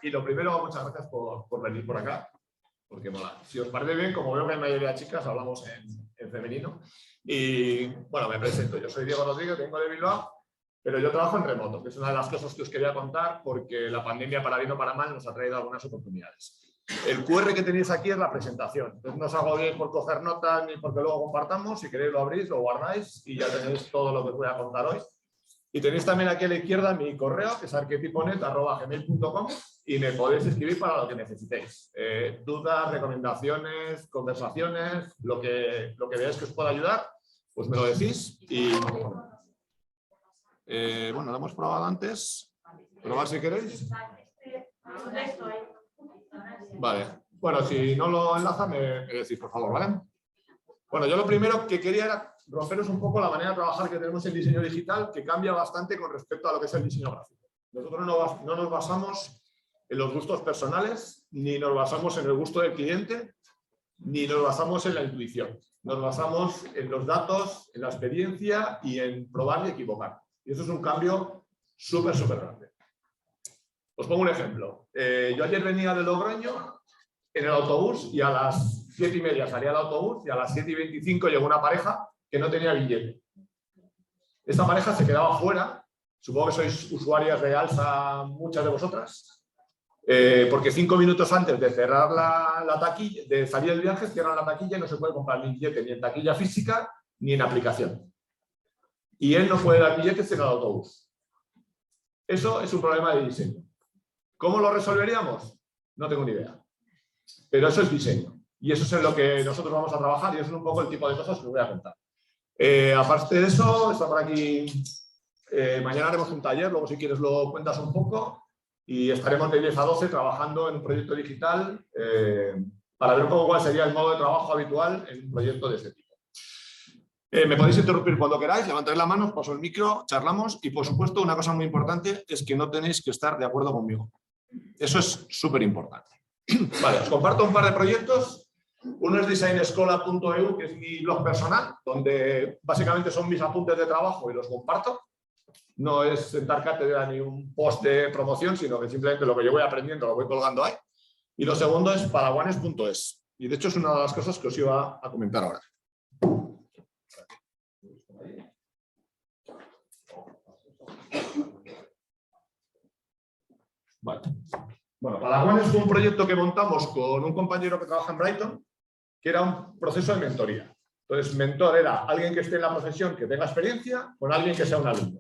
y lo primero, muchas gracias por venir por acá, porque mola. Si os parece bien, como veo que hay mayoría de chicas, hablamos en femenino. Y bueno, me presento. Yo soy Diego Rodríguez, vengo de Bilbao, pero yo trabajo en remoto, que es una de las cosas que os quería contar, porque la pandemia, para bien o para mal, nos ha traído algunas oportunidades. El QR que tenéis aquí es la presentación. Entonces no os hago bien por coger notas ni porque luego compartamos. Si queréis lo abrís, lo guardáis y ya tenéis todo lo que os voy a contar hoy. Y tenéis también aquí a la izquierda mi correo, que es arquetiponet@gmail.com, y me podéis escribir para lo que necesitéis. Dudas, recomendaciones, conversaciones, lo que veáis que os pueda ayudar, pues me lo decís. Y bueno, lo hemos probado antes. ¿Probar si queréis? Vale. Bueno, si no lo enlaza, me decís, por favor, ¿vale? Bueno, yo lo primero que quería era romperos un poco la manera de trabajar que tenemos en diseño digital, que cambia bastante con respecto a lo que es el diseño gráfico. Nosotros no nos basamos en los gustos personales, ni nos basamos en el gusto del cliente, ni nos basamos en la intuición. Nos basamos en los datos, en la experiencia y en probar y equivocar. Y eso es un cambio súper grande. Os pongo un ejemplo. Yo ayer venía de Logroño en el autobús y a las 7:30 salía el autobús y a las 7:25 llegó una pareja que no tenía billete. Esta pareja se quedaba fuera. Supongo que sois usuarias de Alsa, muchas de vosotras, porque 5 minutos antes de cerrar la taquilla, de salir del viaje, cierran la taquilla y no se puede comprar ni billete ni en taquilla física ni en aplicación. Y él no puede dar billetes en el autobús. Eso es un problema de diseño. ¿Cómo lo resolveríamos? No tengo ni idea. Pero eso es diseño. Y eso es en lo que nosotros vamos a trabajar y eso es un poco el tipo de cosas que os voy a contar. Aparte de eso, está por aquí. Mañana haremos un taller, luego si quieres lo cuentas un poco. Y estaremos de 10 a 12 trabajando en un proyecto digital para ver un poco cuál sería el modo de trabajo habitual en un proyecto de este tipo. Me podéis interrumpir cuando queráis, levantáis la mano, os paso el micro, charlamos y por supuesto una cosa muy importante es que no tenéis que estar de acuerdo conmigo. Eso es súper importante. Vale, os comparto un par de proyectos. Uno es designescola.eu, que es mi blog personal, donde básicamente son mis apuntes de trabajo y los comparto. No es sentar cátedra ni un post de promoción, sino que simplemente lo que yo voy aprendiendo lo voy colgando ahí. Y lo segundo es padawanes.es. Y de hecho es una de las cosas que os iba a comentar ahora. Vale. Bueno, Padawanes fue un proyecto que montamos con un compañero que trabaja en Brighton, que era un proceso de mentoría. Entonces, mentor era alguien que esté en la profesión, que tenga experiencia, con alguien que sea un alumno.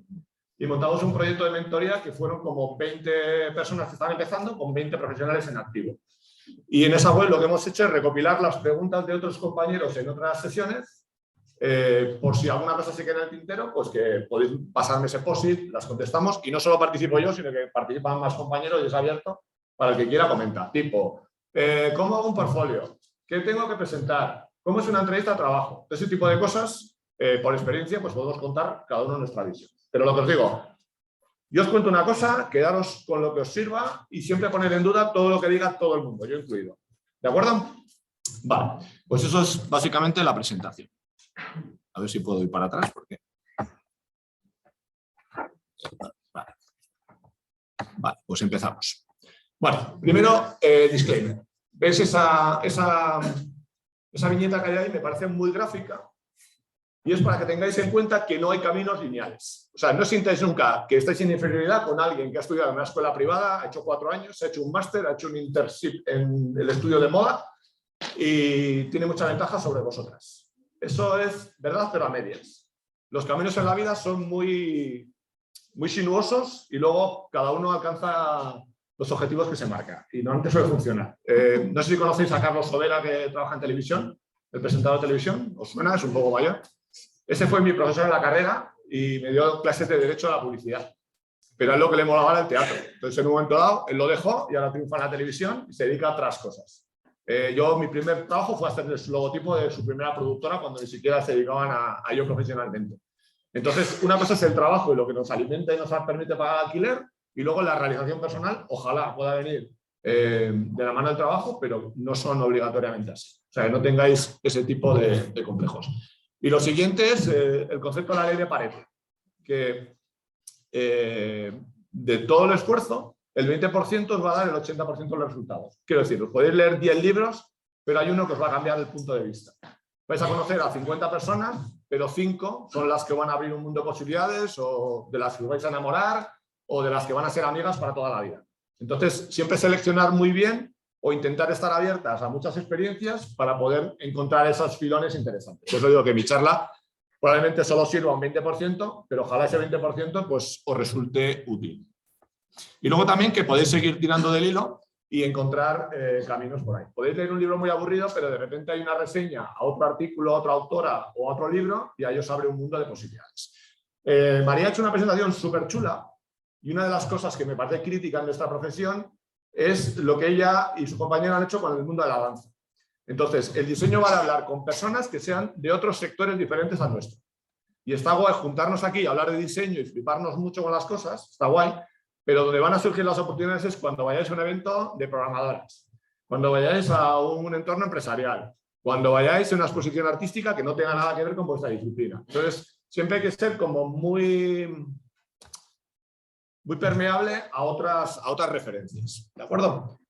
Y montamos un proyecto de mentoría que fueron como 20 personas que están empezando, con 20 profesionales en activo. Y en esa web lo que hemos hecho es recopilar las preguntas de otros compañeros en otras sesiones, por si alguna cosa se queda en el tintero, pues que podéis pasarme ese post-it, las contestamos, y no solo participo yo, sino que participan más compañeros y es abierto para el que quiera comentar. Tipo, ¿cómo hago un portfolio? ¿Qué tengo que presentar? ¿Cómo es una entrevista de trabajo? Ese tipo de cosas, por experiencia, pues podemos contar cada uno nuestra visión. Pero lo que os digo, yo os cuento una cosa, quedaros con lo que os sirva y siempre poner en duda todo lo que diga todo el mundo, yo incluido. ¿De acuerdo? Vale, pues eso es básicamente la presentación. A ver si puedo ir para atrás, porque... Vale, pues empezamos. Bueno, primero, disclaimer. ¿Ves esa viñeta que hay ahí? Me parece muy gráfica. Y es para que tengáis en cuenta que no hay caminos lineales. O sea, no sintáis nunca que estáis en inferioridad con alguien que ha estudiado en una escuela privada, ha hecho 4 años, ha hecho un máster, ha hecho un internship en el estudio de moda y tiene mucha ventaja sobre vosotras. Eso es verdad, pero a medias. Los caminos en la vida son muy sinuosos y luego cada uno alcanza los objetivos que se marca. Y normalmente suele funcionar. No sé si conocéis a Carlos Sobera, que trabaja en televisión, el presentador de televisión. ¿Os suena? Es un poco mayor. Ese fue mi profesor en la carrera y me dio clases de Derecho a la Publicidad. Pero a él lo que le molaba era el teatro. Entonces, en un momento dado, él lo dejó y ahora triunfa en la televisión y se dedica a otras cosas. Mi primer trabajo fue hacer el logotipo de su primera productora cuando ni siquiera se dedicaban a ello profesionalmente. Entonces, una cosa es el trabajo y lo que nos alimenta y nos permite pagar alquiler, y luego la realización personal, ojalá pueda venir de la mano del trabajo, pero no son obligatoriamente así. O sea, que no tengáis ese tipo de complejos. Y lo siguiente es el concepto de la ley de Pareto, que de todo el esfuerzo, el 20% os va a dar el 80% de los resultados. Quiero decir, os podéis leer 10 libros, pero hay uno que os va a cambiar el punto de vista. Vais a conocer a 50 personas, pero 5 son las que van a abrir un mundo de posibilidades, o de las que os vais a enamorar, o de las que van a ser amigas para toda la vida. Entonces, siempre seleccionar muy bien o intentar estar abiertas a muchas experiencias para poder encontrar esos filones interesantes. Por eso digo que mi charla probablemente solo sirva un 20%, pero ojalá ese 20% pues, os resulte útil. Y luego también que podéis seguir tirando del hilo y encontrar caminos por ahí. Podéis leer un libro muy aburrido, pero de repente hay una reseña a otro artículo, a otra autora o a otro libro y ahí os abre un mundo de posibilidades. María ha hecho una presentación súper chula y una de las cosas que me parece crítica en nuestra profesión es lo que ella y su compañera han hecho con el mundo de la danza. Entonces, el diseño va a hablar con personas que sean de otros sectores diferentes al nuestro. Y está guay juntarnos aquí a hablar de diseño y fliparnos mucho con las cosas, está guay, pero donde van a surgir las oportunidades es cuando vayáis a un evento de programadoras, cuando vayáis a un entorno empresarial, cuando vayáis a una exposición artística que no tenga nada que ver con vuestra disciplina. Entonces, siempre hay que ser como muy permeable a otras referencias, ¿de acuerdo?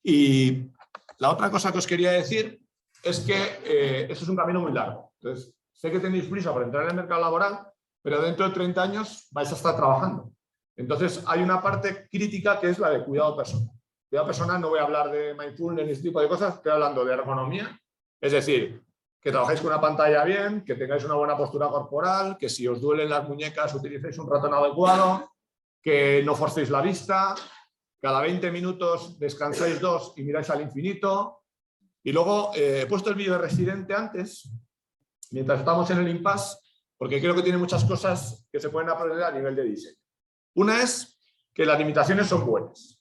Y la otra cosa que os quería decir es que esto es un camino muy largo. Entonces, sé que tenéis prisa por entrar en el mercado laboral, pero dentro de 30 años vais a estar trabajando. Entonces, hay una parte crítica que es la de cuidado personal. Cuidado personal, no voy a hablar de mindfulness ni ese tipo de cosas, estoy hablando de ergonomía, es decir, que trabajéis con una pantalla bien, que tengáis una buena postura corporal, que si os duelen las muñecas utilicéis un ratón adecuado, que no forcéis la vista, cada 20 minutos descansáis 2 y miráis al infinito. Y luego he puesto el vídeo de Residente antes, mientras estamos en el impasse, porque creo que tiene muchas cosas que se pueden aprender a nivel de diseño. Una es que las limitaciones son buenas.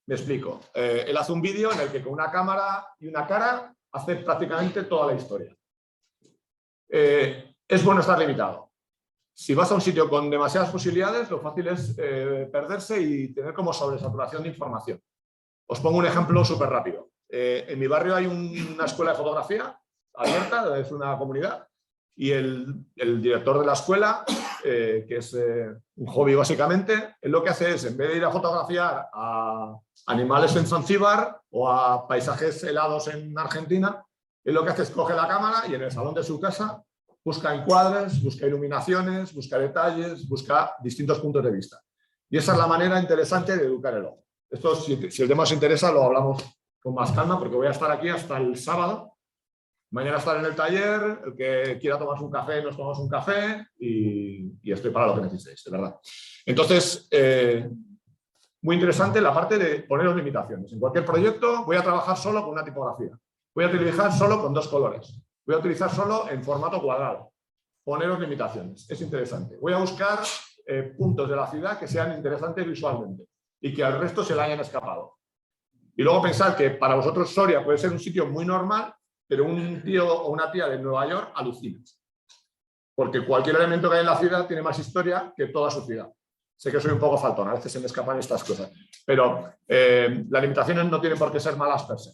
Me explico. Él hace un vídeo en el que con una cámara y una cara hace prácticamente toda la historia. Es bueno estar limitado. Si vas a un sitio con demasiadas posibilidades, lo fácil es perderse y tener como sobresaturación de información. Os pongo un ejemplo súper rápido. En mi barrio hay una escuela de fotografía abierta, es una comunidad, y el director de la escuela, que es un hobby básicamente, él lo que hace es, en vez de ir a fotografiar a animales en Zanzíbar o a paisajes helados en Argentina, él lo que hace es coge la cámara y en el salón de su casa busca encuadres, busca iluminaciones, busca detalles, busca distintos puntos de vista. Y esa es la manera interesante de educar el ojo. Esto, si el tema os interesa, lo hablamos con más calma, porque voy a estar aquí hasta el sábado. Mañana estaré en el taller, el que quiera tomarse un café, nos tomamos un café y estoy para lo que necesitéis, de verdad. Entonces, muy interesante la parte de poneros limitaciones. En cualquier proyecto voy a trabajar solo con una tipografía. Voy a utilizar solo con 2 colores. Voy a utilizar solo en formato cuadrado. Poneros limitaciones. Es interesante. Voy a buscar puntos de la ciudad que sean interesantes visualmente y que al resto se le hayan escapado. Y luego pensar que para vosotros Soria puede ser un sitio muy normal, pero un tío o una tía de Nueva York alucina. Porque cualquier elemento que hay en la ciudad tiene más historia que toda su ciudad. Sé que soy un poco faltón, a veces se me escapan estas cosas. Pero las limitaciones no tienen por qué ser malas per se.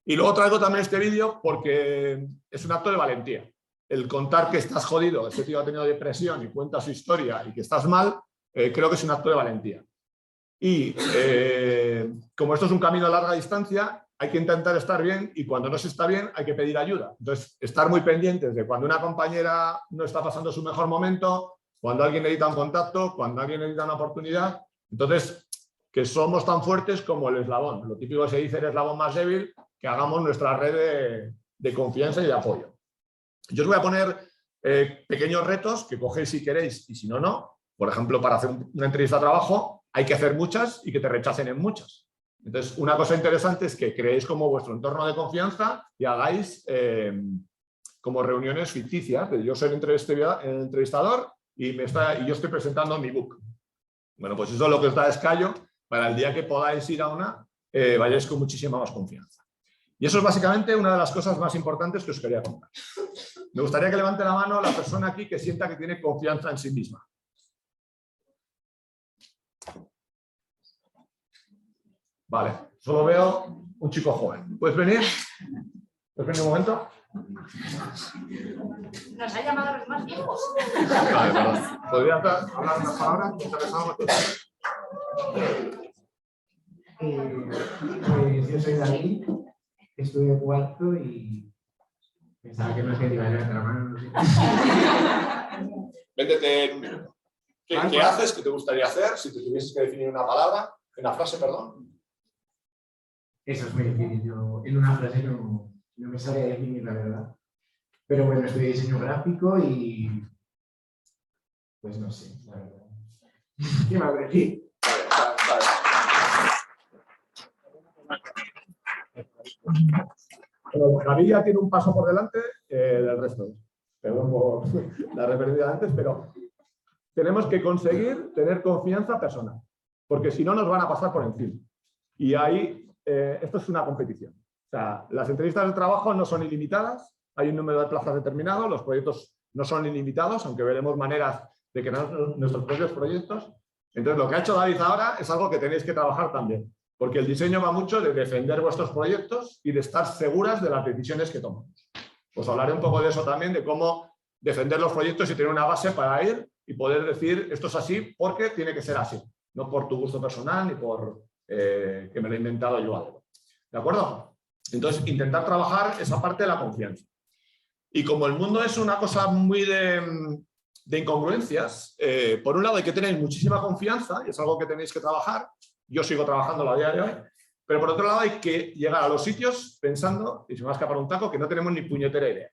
Y luego traigo también este vídeo porque es un acto de valentía. El contar que estás jodido, este tío ha tenido depresión y cuenta su historia y que estás mal, creo que es un acto de valentía. Y como esto es un camino a larga distancia, hay que intentar estar bien y cuando no se está bien hay que pedir ayuda. Entonces, estar muy pendientes de cuando una compañera no está pasando su mejor momento, cuando alguien necesita un contacto, cuando alguien necesita una oportunidad. Entonces, que somos tan fuertes como el eslabón. Lo típico que se dice el eslabón más débil, que hagamos nuestra red de confianza y de apoyo. Yo os voy a poner pequeños retos que cogéis si queréis y si no, no. Por ejemplo, para hacer una entrevista de trabajo hay que hacer muchas y que te rechacen en muchas. Entonces, una cosa interesante es que creéis como vuestro entorno de confianza y hagáis como reuniones ficticias. Yo soy el entrevistador y yo estoy presentando mi book. Bueno, pues eso es lo que os da escallo para el día que podáis ir a una, vayáis con muchísima más confianza. Y eso es básicamente una de las cosas más importantes que os quería contar. Me gustaría que levante la mano la persona aquí que sienta que tiene confianza en sí misma. Vale, solo veo un chico joven. ¿Puedes venir? ¿Puedes venir un momento? Nos ha llamado a los más viejos. Vale, perdón. ¿Podría hablar unas palabras? Pues yo soy David, estudio cuarto y pensaba que no es que te iba a levantar la mano, no sé. Véndete en un minuto. ¿Qué haces? ¿Qué te gustaría hacer? Si te tuvieses que definir una palabra, una frase, perdón. Eso es muy difícil. Yo en una frase no me sabría definir, la verdad. Pero bueno, estudié diseño gráfico y pues no sé, la verdad. ¿Qué me habré aquí? Bueno, Javi ya tiene un paso por delante del resto. Perdón por la referencia de antes, pero tenemos que conseguir tener confianza personal, porque si no nos van a pasar por encima. Y ahí, esto es una competición. O sea, las entrevistas de trabajo no son ilimitadas, hay un número de plazas determinado, los proyectos no son ilimitados, aunque veremos maneras de crear nuestros propios proyectos. Entonces, lo que ha hecho David ahora es algo que tenéis que trabajar también, porque el diseño va mucho de defender vuestros proyectos y de estar seguras de las decisiones que tomamos. Os hablaré un poco de eso también, de cómo defender los proyectos y tener una base para ir y poder decir esto es así porque tiene que ser así, no por tu gusto personal ni por que me lo he inventado yo algo. ¿De acuerdo? Entonces, intentar trabajar esa parte de la confianza. Y como el mundo es una cosa muy de incongruencias, por un lado hay que tener muchísima confianza, y es algo que tenéis que trabajar, yo sigo trabajando a día de hoy, pero por otro lado hay que llegar a los sitios pensando, y se me va a escapar un taco, que no tenemos ni puñetera idea.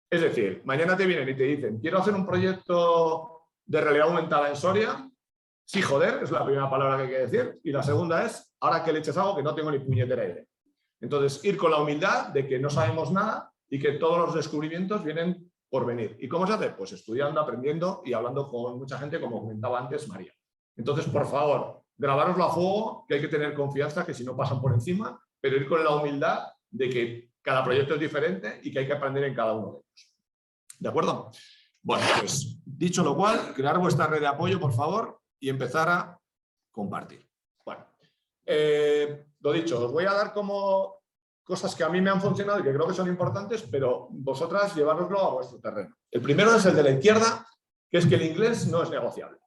Es decir, mañana te vienen y te dicen, quiero hacer un proyecto de realidad aumentada en Soria. Sí, joder, es la primera palabra que hay que decir. Y la segunda es, ahora que leches hago que no tengo ni puñetera idea. Entonces, ir con la humildad de que no sabemos nada y que todos los descubrimientos vienen por venir. ¿Y cómo se hace? Pues estudiando, aprendiendo y hablando con mucha gente, como comentaba antes María. Entonces, por favor, grabároslo a fuego, que hay que tener confianza, que si no pasan por encima, pero ir con la humildad de que cada proyecto es diferente y que hay que aprender en cada uno de ellos. ¿De acuerdo? Bueno, pues dicho lo cual, crear vuestra red de apoyo, por favor, y empezar a compartir. Bueno, lo dicho, os voy a dar como cosas que a mí me han funcionado y que creo que son importantes, pero vosotras llevároslo a vuestro terreno. El primero es el de la izquierda, que es que el inglés no es negociable.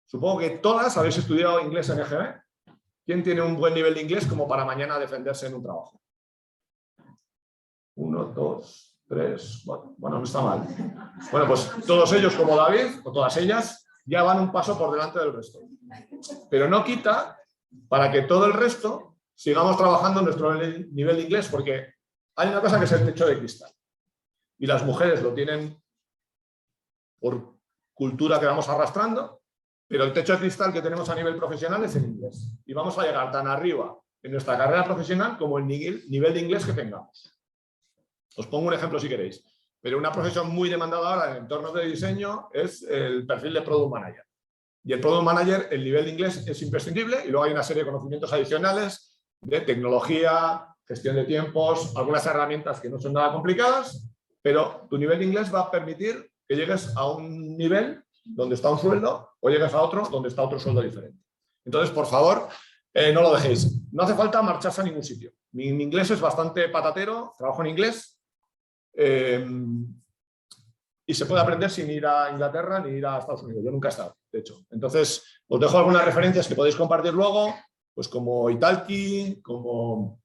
Supongo que todas habéis estudiado inglés en EGB. ¿Quién tiene un buen nivel de inglés como para mañana defenderse en un trabajo? 1, 2, 3, bueno, no está mal. Bueno, pues todos ellos como David, o todas ellas, ya van un paso por delante del resto. Pero no quita para que todo el resto sigamos trabajando en nuestro nivel de inglés, porque hay una cosa que es el techo de cristal. Y las mujeres lo tienen por cultura que vamos arrastrando, pero el techo de cristal que tenemos a nivel profesional es el inglés. Y vamos a llegar tan arriba en nuestra carrera profesional como el nivel de inglés que tengamos. Os pongo un ejemplo si queréis, pero una profesión muy demandada ahora en entornos de diseño es el perfil de Product Manager. Y el Product Manager, el nivel de inglés es imprescindible y luego hay una serie de conocimientos adicionales de tecnología, gestión de tiempos, algunas herramientas que no son nada complicadas, pero tu nivel de inglés va a permitir que llegues a un nivel donde está un sueldo o llegues a otro donde está otro sueldo diferente. Entonces, por favor, no lo dejéis. No hace falta marcharse a ningún sitio. Mi inglés es bastante patatero, trabajo en inglés. Y se puede aprender sin ir a Inglaterra ni ir a Estados Unidos. Yo nunca he estado, de hecho. Entonces, os dejo algunas referencias que podéis compartir luego, pues como Italki, como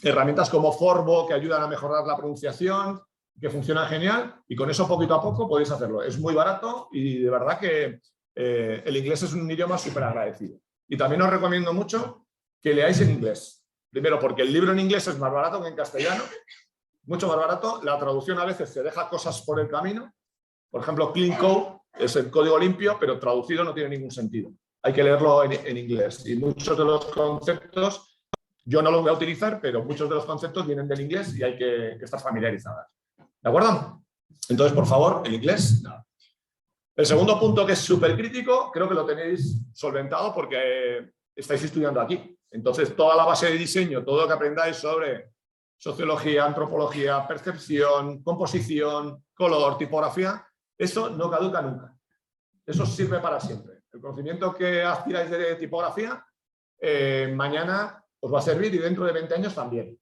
herramientas como Forvo, que ayudan a mejorar la pronunciación, que funcionan genial, y con eso poquito a poco podéis hacerlo. Es muy barato y de verdad que el inglés es un idioma súper agradecido. Y también os recomiendo mucho que leáis en inglés. Primero, porque el libro en inglés es más barato que en castellano, mucho más barato. La traducción a veces te deja cosas por el camino. Por ejemplo, Clean Code es el código limpio, pero traducido no tiene ningún sentido. Hay que leerlo en inglés. Y muchos de los conceptos, yo no los voy a utilizar, pero muchos de los conceptos vienen del inglés y hay que estar familiarizadas. ¿De acuerdo? Entonces, por favor, el inglés, nada. El segundo punto, que es súper crítico, creo que lo tenéis solventado porque estáis estudiando aquí. Entonces, toda la base de diseño, todo lo que aprendáis sobre sociología, antropología, percepción, composición, color, tipografía, eso no caduca nunca. Eso sirve para siempre. El conocimiento que aspiráis de tipografía, mañana os va a servir y dentro de 20 años también.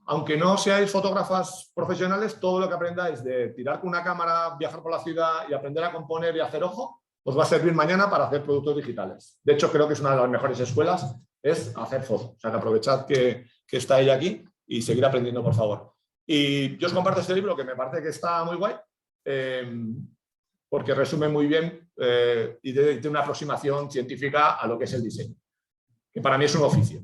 Aunque no seáis fotógrafas profesionales, todo lo que aprendáis de tirar con una cámara, viajar por la ciudad y aprender a componer y hacer ojo, os va a servir mañana para hacer productos digitales. De hecho, creo que es una de las mejores escuelas, es hacer fotos. O sea, que aprovechad que está ella aquí y seguir aprendiendo, por favor. Y yo os comparto este libro que me parece que está muy guay, porque resume muy bien y tiene una aproximación científica a lo que es el diseño, que para mí es un oficio.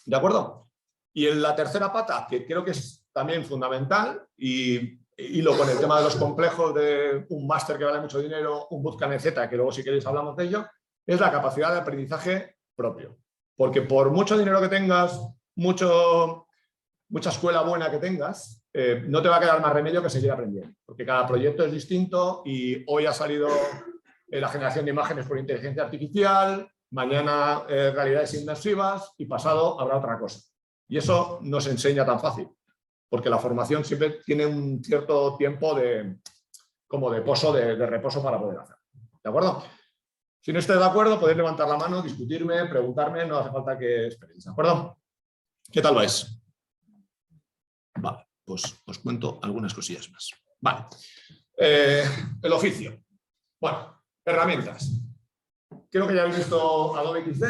¿De acuerdo? Y en la tercera pata, que creo que es también fundamental, y hilo con el tema de los complejos de un máster que vale mucho dinero, un bootcamp, etcétera, que luego si queréis hablamos de ello, es la capacidad de aprendizaje propio. Porque por mucho dinero que tengas, mucha escuela buena que tengas, no te va a quedar más remedio que seguir aprendiendo. Porque cada proyecto es distinto y hoy ha salido la generación de imágenes por inteligencia artificial, mañana realidades inmersivas y pasado habrá otra cosa. Y eso no se enseña tan fácil, porque la formación siempre tiene un cierto tiempo como de reposo para poder hacer. ¿De acuerdo? Si no estáis de acuerdo, podéis levantar la mano, discutirme, preguntarme, no hace falta que esperéis. ¿De acuerdo? ¿Qué tal vais? Vale, pues os cuento algunas cosillas más. Vale. El oficio. Bueno, herramientas. Creo que ya habéis visto Adobe XD,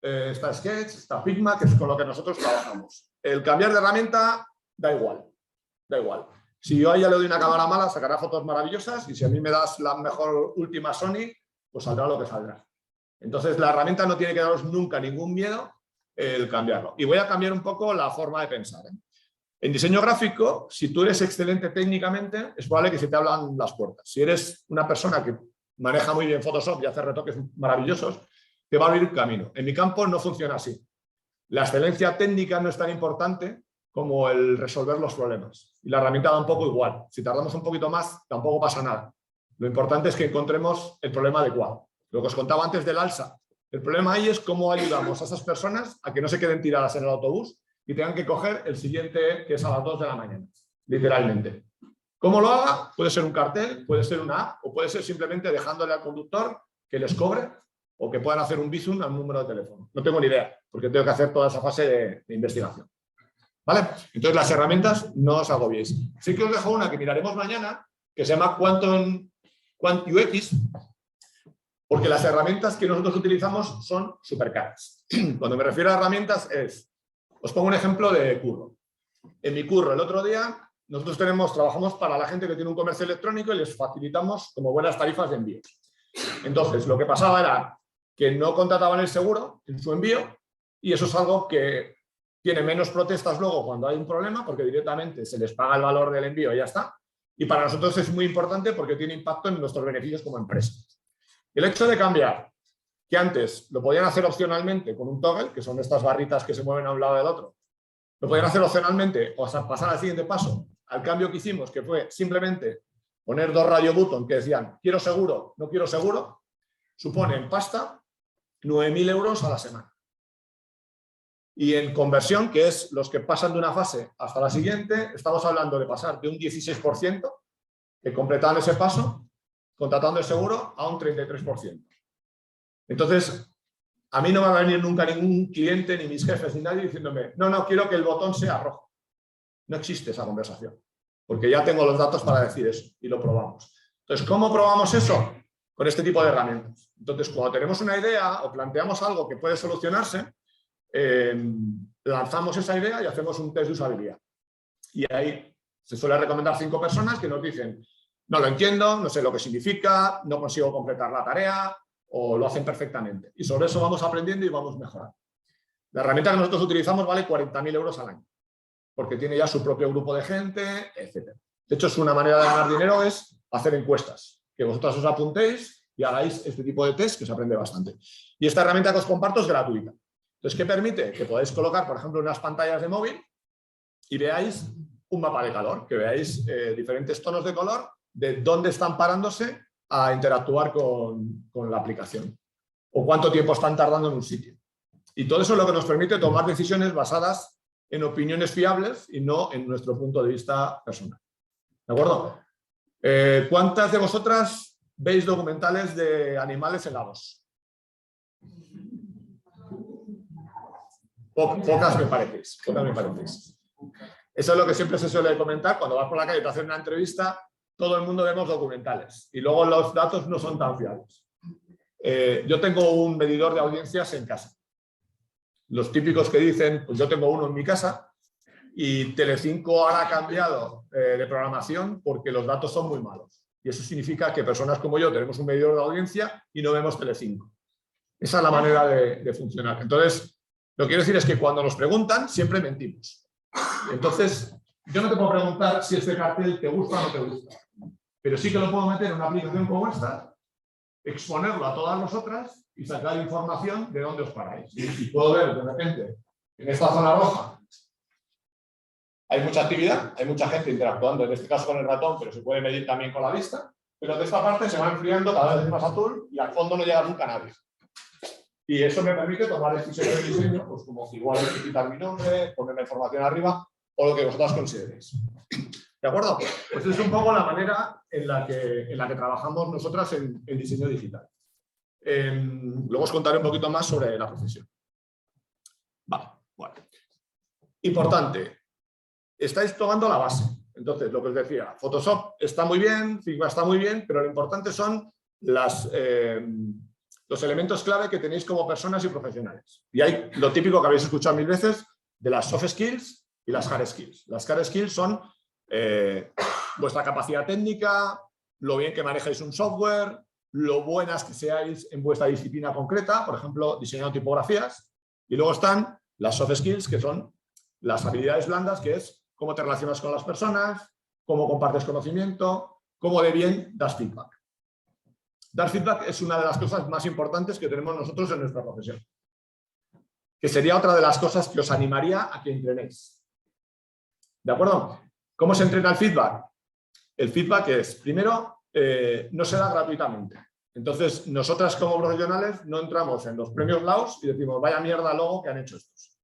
está Sketch, está Figma, que es con lo que nosotros trabajamos. El cambiar de herramienta da igual, da igual. Si yo a ella le doy una cámara mala, sacará fotos maravillosas, y si a mí me das la mejor última Sony, pues saldrá lo que saldrá. Entonces la herramienta no tiene que daros nunca ningún miedo el cambiarlo. Y voy a cambiar un poco la forma de pensar. En diseño gráfico, si tú eres excelente técnicamente, es probable que se te abran las puertas. Si eres una persona que maneja muy bien Photoshop y hace retoques maravillosos, te va a abrir camino. En mi campo no funciona así. La excelencia técnica no es tan importante como el resolver los problemas. Y la herramienta da un poco igual. Si tardamos un poquito más, tampoco pasa nada. Lo importante es que encontremos el problema adecuado. Lo que os contaba antes del alza. El problema ahí es cómo ayudamos a esas personas a que no se queden tiradas en el autobús y tengan que coger el siguiente, que es a las 2 de la mañana, literalmente. ¿Cómo lo haga? Puede ser un cartel, puede ser una app, o puede ser simplemente dejándole al conductor que les cobre o que puedan hacer un bizum al número de teléfono. No tengo ni idea, porque tengo que hacer toda esa fase de investigación. ¿Vale? Entonces, las herramientas no os agobiéis. Sí que os dejo una que miraremos mañana, que se llama Quant UX, porque las herramientas que nosotros utilizamos son súper caras. Cuando me refiero a herramientas os pongo un ejemplo de curro. En mi curro, el otro día, nosotros trabajamos para la gente que tiene un comercio electrónico y les facilitamos como buenas tarifas de envíos. Entonces, lo que pasaba era que no contrataban el seguro en su envío, y eso es algo que tiene menos protestas luego cuando hay un problema, porque directamente se les paga el valor del envío y ya está. Y para nosotros es muy importante porque tiene impacto en nuestros beneficios como empresa. El hecho de cambiar, que antes lo podían hacer opcionalmente con un toggle, que son estas barritas que se mueven a un lado del otro, lo podían hacer opcionalmente o pasar al siguiente paso, al cambio que hicimos, que fue simplemente poner 2 radio button que decían quiero seguro, no quiero seguro, supone en pasta 9.000 euros a la semana. Y en conversión, que es los que pasan de una fase hasta la siguiente, estamos hablando de pasar de un 16% que completaban ese paso, contratando el seguro, a un 33%. Entonces, a mí no me va a venir nunca ningún cliente, ni mis jefes, ni nadie diciéndome no, quiero que el botón sea rojo. No existe esa conversación, porque ya tengo los datos para decir eso y lo probamos. Entonces, ¿cómo probamos eso? Con este tipo de herramientas. Entonces, cuando tenemos una idea o planteamos algo que puede solucionarse, lanzamos esa idea y hacemos un test de usabilidad. Y ahí se suele recomendar 5 personas que nos dicen no lo entiendo, no sé lo que significa, no consigo completar la tarea, o lo hacen perfectamente. Y sobre eso vamos aprendiendo y vamos mejorando. La herramienta que nosotros utilizamos vale 40.000 euros al año, porque tiene ya su propio grupo de gente, etc. De hecho, es una manera de ganar dinero, es hacer encuestas, que vosotros os apuntéis y hagáis este tipo de test, que se aprende bastante. Y esta herramienta que os comparto es gratuita. Entonces, ¿qué permite? Que podáis colocar, por ejemplo, unas pantallas de móvil y veáis un mapa de calor, que veáis diferentes tonos de color de dónde están parándose a interactuar con la aplicación o cuánto tiempo están tardando en un sitio. Y todo eso es lo que nos permite tomar decisiones basadas en opiniones fiables y no en nuestro punto de vista personal. ¿De acuerdo? ¿Cuántas de vosotras veis documentales de animales helados? Pocas me parecéis. Pocas me parecéis. Eso es lo que siempre se suele comentar cuando vas por la calle y te hacen una entrevista. todo el mundo vemos documentales y luego los datos no son tan fiables. Yo tengo un medidor de audiencias en casa. Los típicos que dicen, pues yo tengo uno en mi casa y Telecinco ahora ha cambiado de programación porque los datos son muy malos. Y eso significa que personas como yo tenemos un medidor de audiencia y no vemos Telecinco. Esa es la manera de funcionar. Entonces, lo que quiero decir es que cuando nos preguntan, siempre mentimos. Entonces, yo no te puedo preguntar si este cartel te gusta o no te gusta. Pero sí que lo puedo meter en una aplicación como esta, exponerlo a todas nosotras y sacar información de dónde os paráis. Y puedo ver de repente, en esta zona roja, hay mucha actividad, hay mucha gente interactuando, en este caso con el ratón, pero se puede medir también con la vista, pero de esta parte se va enfriando cada vez más azul y al fondo no llega nunca nadie. Y eso me permite tomar decisiones de diseño, pues como igual quitar mi nombre, poner la información arriba o lo que vosotros consideréis. ¿De acuerdo? Pues es un poco la manera en la que trabajamos nosotras en diseño digital. Luego os contaré un poquito más sobre la profesión. Vale, bueno. Importante, estáis tomando la base. Entonces, lo que os decía, Photoshop está muy bien, Figma está muy bien, pero lo importante son los elementos clave que tenéis como personas y profesionales. Y hay lo típico que habéis escuchado mil veces de las soft skills y las hard skills. Las hard skills son vuestra capacidad técnica, lo bien que manejáis un software, lo buenas que seáis en vuestra disciplina concreta, por ejemplo, diseñando tipografías. Y luego están las soft skills, que son las habilidades blandas, que es cómo te relacionas con las personas, cómo compartes conocimiento, cómo de bien das feedback. Dar feedback es una de las cosas más importantes que tenemos nosotros en nuestra profesión, que sería otra de las cosas que os animaría a que entrenéis. ¿De acuerdo? ¿Cómo se entrena el feedback? El feedback es, primero, no se da gratuitamente. Entonces, nosotras como profesionales no entramos en los premios Laus y decimos, vaya mierda logo que han hecho estos.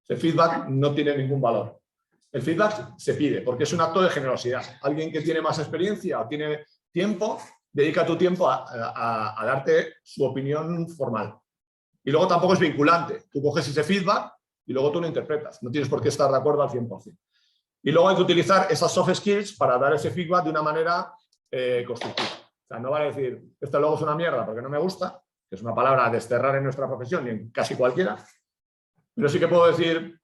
Ese feedback no tiene ningún valor. El feedback se pide porque es un acto de generosidad. Alguien que tiene más experiencia o tiene tiempo, dedica tu tiempo a darte su opinión formal. Y luego tampoco es vinculante. Tú coges ese feedback y luego tú lo interpretas. No tienes por qué estar de acuerdo al 100%. Y luego hay que utilizar esas soft skills para dar ese feedback de una manera constructiva. O sea, no vale decir, este logo es una mierda porque no me gusta, que es una palabra a desterrar en nuestra profesión y en casi cualquiera. Pero sí que puedo decir,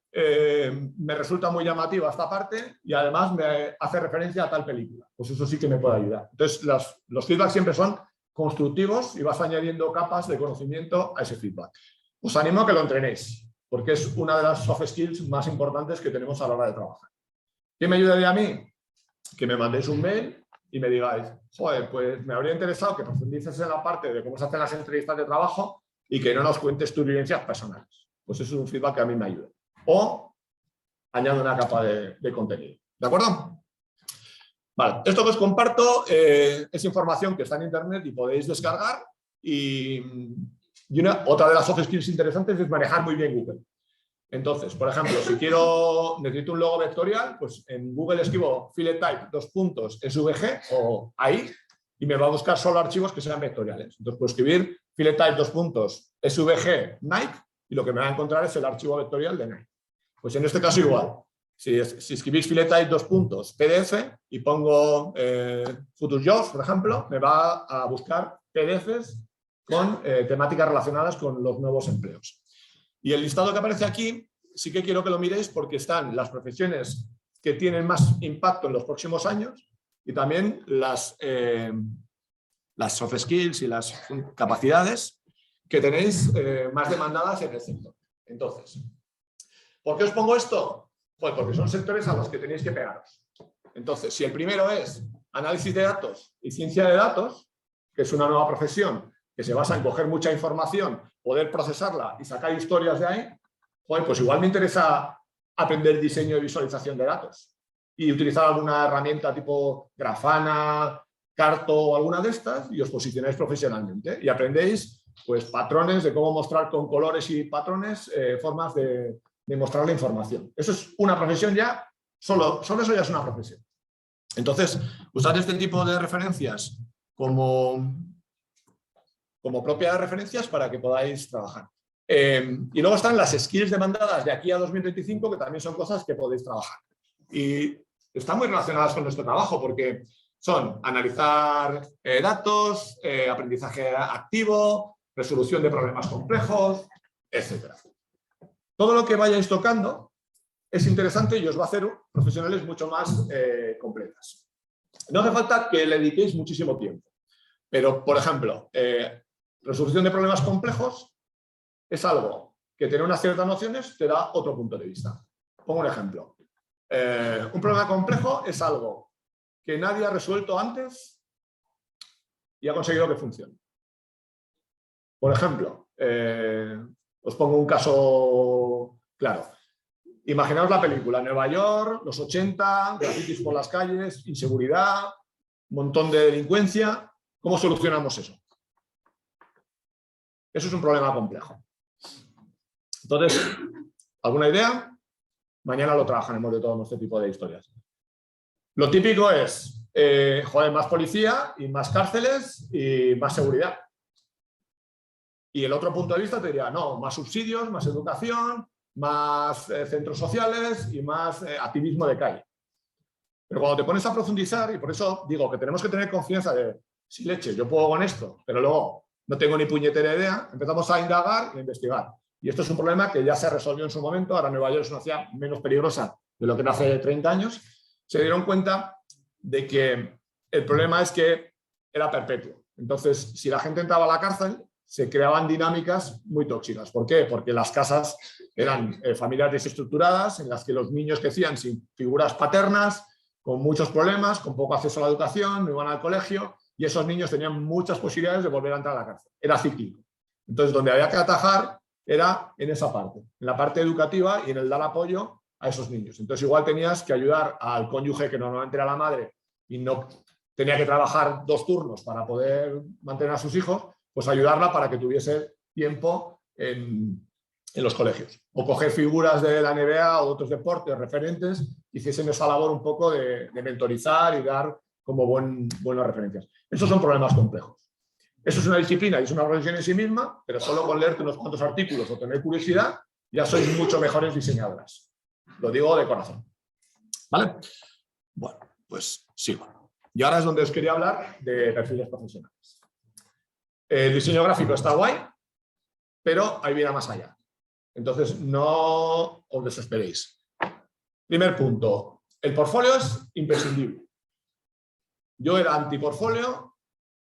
me resulta muy llamativa esta parte y además me hace referencia a tal película. Pues eso sí que me puede ayudar. Entonces, los feedbacks siempre son constructivos y vas añadiendo capas de conocimiento a ese feedback. Os animo a que lo entrenéis, porque es una de las soft skills más importantes que tenemos a la hora de trabajar. ¿Qué me ayudaría a mí? Que me mandéis un mail y me digáis, joder, pues me habría interesado que profundices en la parte de cómo se hacen las entrevistas de trabajo y que no nos cuentes tus vivencias personales. Pues eso es un feedback que a mí me ayuda. O añado una capa de contenido. ¿De acuerdo? Vale, esto que os comparto es información que está en internet y podéis descargar. Y otra de las soft skills interesantes es manejar muy bien Google. Entonces, por ejemplo, si necesito un logo vectorial, pues en Google escribo filetype SVG o ahí y me va a buscar solo archivos que sean vectoriales. Entonces puedo escribir filetype SVG Nike y lo que me va a encontrar es el archivo vectorial de Nike. Pues en este caso igual. Si escribís filetype PDF y pongo Future Jobs, por ejemplo, me va a buscar PDFs con temáticas relacionadas con los nuevos empleos. Y el listado que aparece aquí, sí que quiero que lo miréis porque están las profesiones que tienen más impacto en los próximos años y también las soft skills y las capacidades que tenéis más demandadas en el sector. Entonces, ¿por qué os pongo esto? Pues porque son sectores a los que tenéis que pegaros. Entonces, si el primero es análisis de datos y ciencia de datos, que es una nueva profesión que se basa en coger mucha información, poder procesarla y sacar historias de ahí, pues igual me interesa aprender diseño y visualización de datos y utilizar alguna herramienta tipo Grafana, Carto o alguna de estas y os posicionáis profesionalmente y aprendéis pues, patrones de cómo mostrar con colores y patrones formas de mostrar la información. Eso es una profesión ya, solo eso ya es una profesión. Entonces, usar este tipo de referencias como propias referencias para que podáis trabajar. Y luego están las skills demandadas de aquí a 2025, que también son cosas que podéis trabajar. Y están muy relacionadas con nuestro trabajo, porque Son analizar datos, aprendizaje activo, resolución de problemas complejos, etc. Todo lo que vayáis tocando es interesante y os va a hacer profesionales mucho más completas. No hace falta que le dediquéis muchísimo tiempo, pero, por ejemplo, resolución de problemas complejos es algo que tener unas ciertas nociones te da otro punto de vista. Pongo un ejemplo. Un problema complejo es algo que nadie ha resuelto antes y ha conseguido que funcione. Por ejemplo, os pongo un caso claro. Imaginaos la película, Nueva York, los 80, grafitis por las calles, inseguridad, un montón de delincuencia. ¿Cómo solucionamos eso? Eso es un problema complejo. Entonces, ¿alguna idea? Mañana lo trabajaremos de todo este tipo de historias. Lo típico es, joder, más policía y más cárceles y más seguridad. Y el otro punto de vista te diría, no, más subsidios, más educación, más centros sociales y más activismo de calle. Pero cuando te pones a profundizar, y por eso digo que tenemos que tener confianza de, sí, leche, yo puedo con esto, pero luego no tengo ni puñetera idea, empezamos a indagar e investigar. Y esto es un problema que ya se resolvió en su momento, ahora Nueva York es una ciudad menos peligrosa de lo que era hace 30 años, se dieron cuenta de que el problema es que era perpetuo. Entonces, si la gente entraba a la cárcel, se creaban dinámicas muy tóxicas. ¿Por qué? Porque las casas eran familias desestructuradas, en las que los niños crecían sin figuras paternas, con muchos problemas, con poco acceso a la educación, no iban al colegio, y esos niños tenían muchas posibilidades de volver a entrar a la cárcel. Era cíclico. Entonces, donde había que atajar era en esa parte, en la parte educativa y en el dar apoyo a esos niños. Entonces, igual tenías que ayudar al cónyuge, que normalmente era la madre, y no tenía que trabajar 2 turnos para poder mantener a sus hijos, pues ayudarla para que tuviese tiempo en los colegios. O coger figuras de la NBA o de otros deportes referentes que hiciesen esa labor un poco de mentorizar y dar como buenas referencias. Esos son problemas complejos. Eso es una disciplina y es una profesión en sí misma, pero solo con leerte unos cuantos artículos o tener curiosidad, ya sois mucho mejores diseñadoras. Lo digo de corazón. ¿Vale? Bueno, pues sigo. Y ahora es donde os quería hablar de perfiles profesionales. El diseño gráfico está guay, pero hay vida más allá. Entonces, no os desesperéis. Primer punto, el portfolio es imprescindible. Yo era anti-portfolio,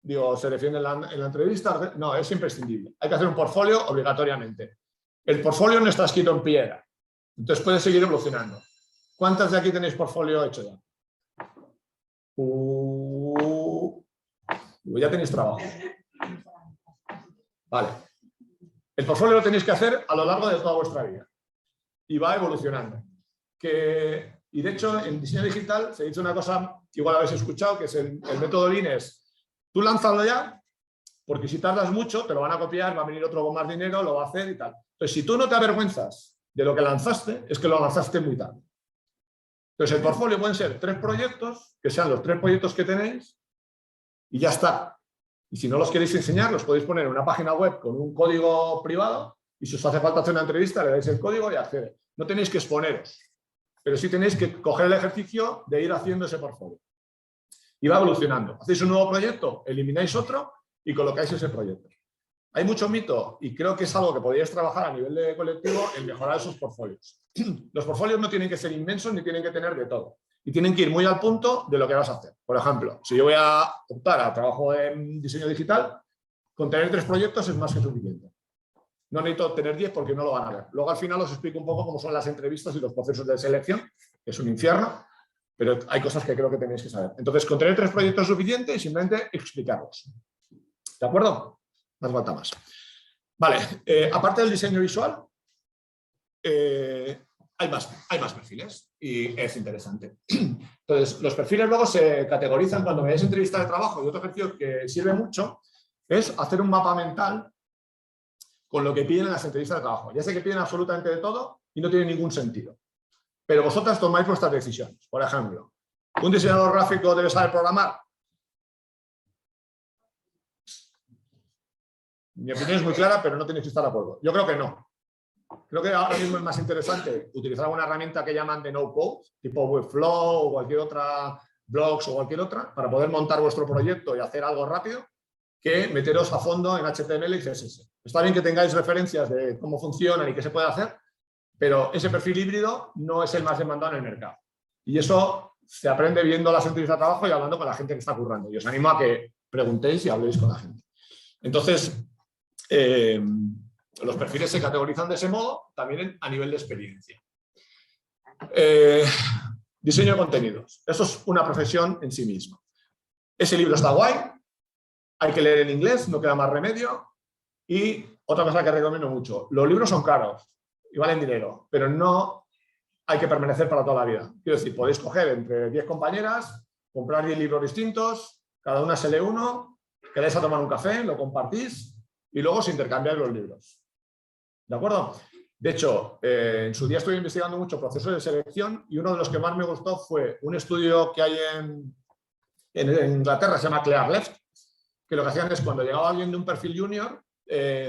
digo, se defiende en la entrevista, no, es imprescindible. Hay que hacer un portfolio obligatoriamente. El portfolio no está escrito en piedra, entonces puede seguir evolucionando. ¿Cuántas de aquí tenéis portfolio hecho ya? Ya tenéis trabajo. Vale. El portfolio lo tenéis que hacer a lo largo de toda vuestra vida y va evolucionando. Y de hecho, en diseño digital se dice una cosa que igual habéis escuchado, que es el método Lean es, tú lánzalo ya, porque si tardas mucho te lo van a copiar, va a venir otro con más dinero, lo va a hacer y tal. Entonces, si tú no te avergüenzas de lo que lanzaste, es que lo lanzaste muy tarde. Entonces, el portfolio pueden ser 3 proyectos, que sean los 3 proyectos que tenéis, y ya está. Y si no los queréis enseñar, los podéis poner en una página web con un código privado, y si os hace falta hacer una entrevista, le dais el código y accede. No tenéis que exponeros, pero sí tenéis que coger el ejercicio de ir haciendo ese portfolio. Y va evolucionando. Hacéis un nuevo proyecto, elimináis otro y colocáis ese proyecto. Hay mucho mito y creo que es algo que podríais trabajar a nivel de colectivo en mejorar esos portfolios. Los portfolios no tienen que ser inmensos ni tienen que tener de todo. Y tienen que ir muy al punto de lo que vas a hacer. Por ejemplo, si yo voy a optar a trabajo en diseño digital, con tener 3 proyectos es más que suficiente. No necesito tener 10 porque no lo van a ver. Luego al final os explico un poco cómo son las entrevistas y los procesos de selección, que es un infierno, pero hay cosas que creo que tenéis que saber. Entonces, con tener 3 proyectos es suficiente y simplemente explicarlos. ¿De acuerdo? No hace falta más. Vale, aparte del diseño visual, hay más perfiles y es interesante. Entonces, los perfiles luego se categorizan cuando veáis entrevistas de trabajo, y otro ejercicio que sirve mucho es hacer un mapa mental con lo que piden en las entrevistas de trabajo. Ya sé que piden absolutamente de todo y no tiene ningún sentido. Pero vosotras tomáis vuestras decisiones. Por ejemplo, ¿un diseñador gráfico debe saber programar? Mi opinión es muy clara, pero no tenéis que estar de acuerdo. Yo creo que no. Creo que ahora mismo es más interesante utilizar una herramienta que llaman de no-code, tipo Webflow o cualquier otra blogs o cualquier otra, para poder montar vuestro proyecto y hacer algo rápido, que meteros a fondo en HTML y CSS. Está bien que tengáis referencias de cómo funcionan y qué se puede hacer, pero ese perfil híbrido no es el más demandado en el mercado. Y eso se aprende viendo las entrevistas de trabajo y hablando con la gente que está currando. Y os animo a que preguntéis y habléis con la gente. Entonces, los perfiles se categorizan de ese modo, también a nivel de experiencia. Diseño de contenidos. Eso es una profesión en sí misma. Ese libro está guay, hay que leer en inglés, no queda más remedio. Y otra cosa que recomiendo mucho, los libros son caros y valen dinero, pero no hay que permanecer para toda la vida. Quiero decir, podéis coger entre 10 compañeras, comprar 10 libros distintos, cada una se lee uno, quedáis a tomar un café, lo compartís y luego se intercambian los libros. ¿De acuerdo? De hecho, en su día estuve investigando mucho procesos de selección y uno de los que más me gustó fue un estudio que hay en Inglaterra, se llama Clear Left, que lo que hacían es cuando llegaba alguien de un perfil junior,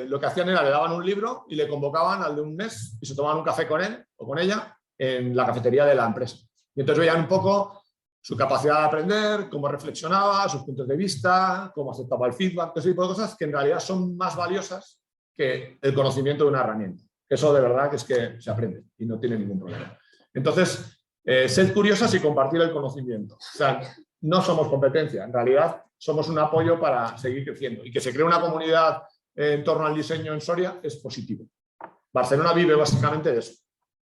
lo que hacían era le daban un libro y le convocaban al de un mes y se tomaban un café con él o con ella en la cafetería de la empresa. Y entonces veían un poco su capacidad de aprender, cómo reflexionaba, sus puntos de vista, cómo aceptaba el feedback, ese tipo de cosas que en realidad son más valiosas que el conocimiento de una herramienta. Eso de verdad que es que se aprende y no tiene ningún problema. Entonces, sed curiosas y compartir el conocimiento. O sea, no somos competencia, en realidad somos un apoyo para seguir creciendo. Y que se cree una comunidad en torno al diseño en Soria es positivo. Barcelona vive básicamente de eso,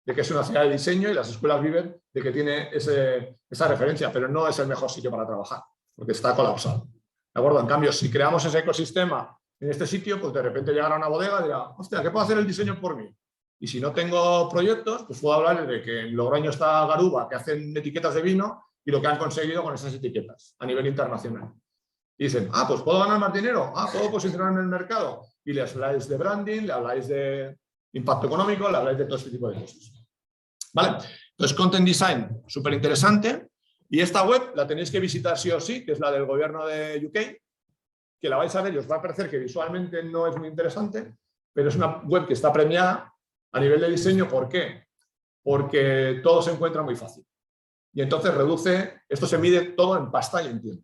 de que es una ciudad de diseño y las escuelas viven de que tiene esa referencia, pero no es el mejor sitio para trabajar, porque está colapsado. ¿De acuerdo? En cambio, si creamos ese ecosistema en este sitio, pues de repente llegará una bodega y dirá, hostia, ¿qué puedo hacer el diseño por mí? Y si no tengo proyectos, pues puedo hablar de que en Logroño está Garuba, que hacen etiquetas de vino y lo que han conseguido con esas etiquetas a nivel internacional. Y dicen, pues puedo ganar más dinero, puedo posicionarme en el mercado. Y le habláis de branding, le habláis de impacto económico, le habláis de todo este tipo de cosas. ¿Vale? Entonces, Content Design, súper interesante. Y esta web la tenéis que visitar sí o sí, que es la del gobierno de UK, que la vais a ver y os va a parecer que visualmente no es muy interesante, pero es una web que está premiada a nivel de diseño. ¿Por qué? Porque todo se encuentra muy fácil. Y entonces reduce, esto se mide todo en pasta y en tiempo.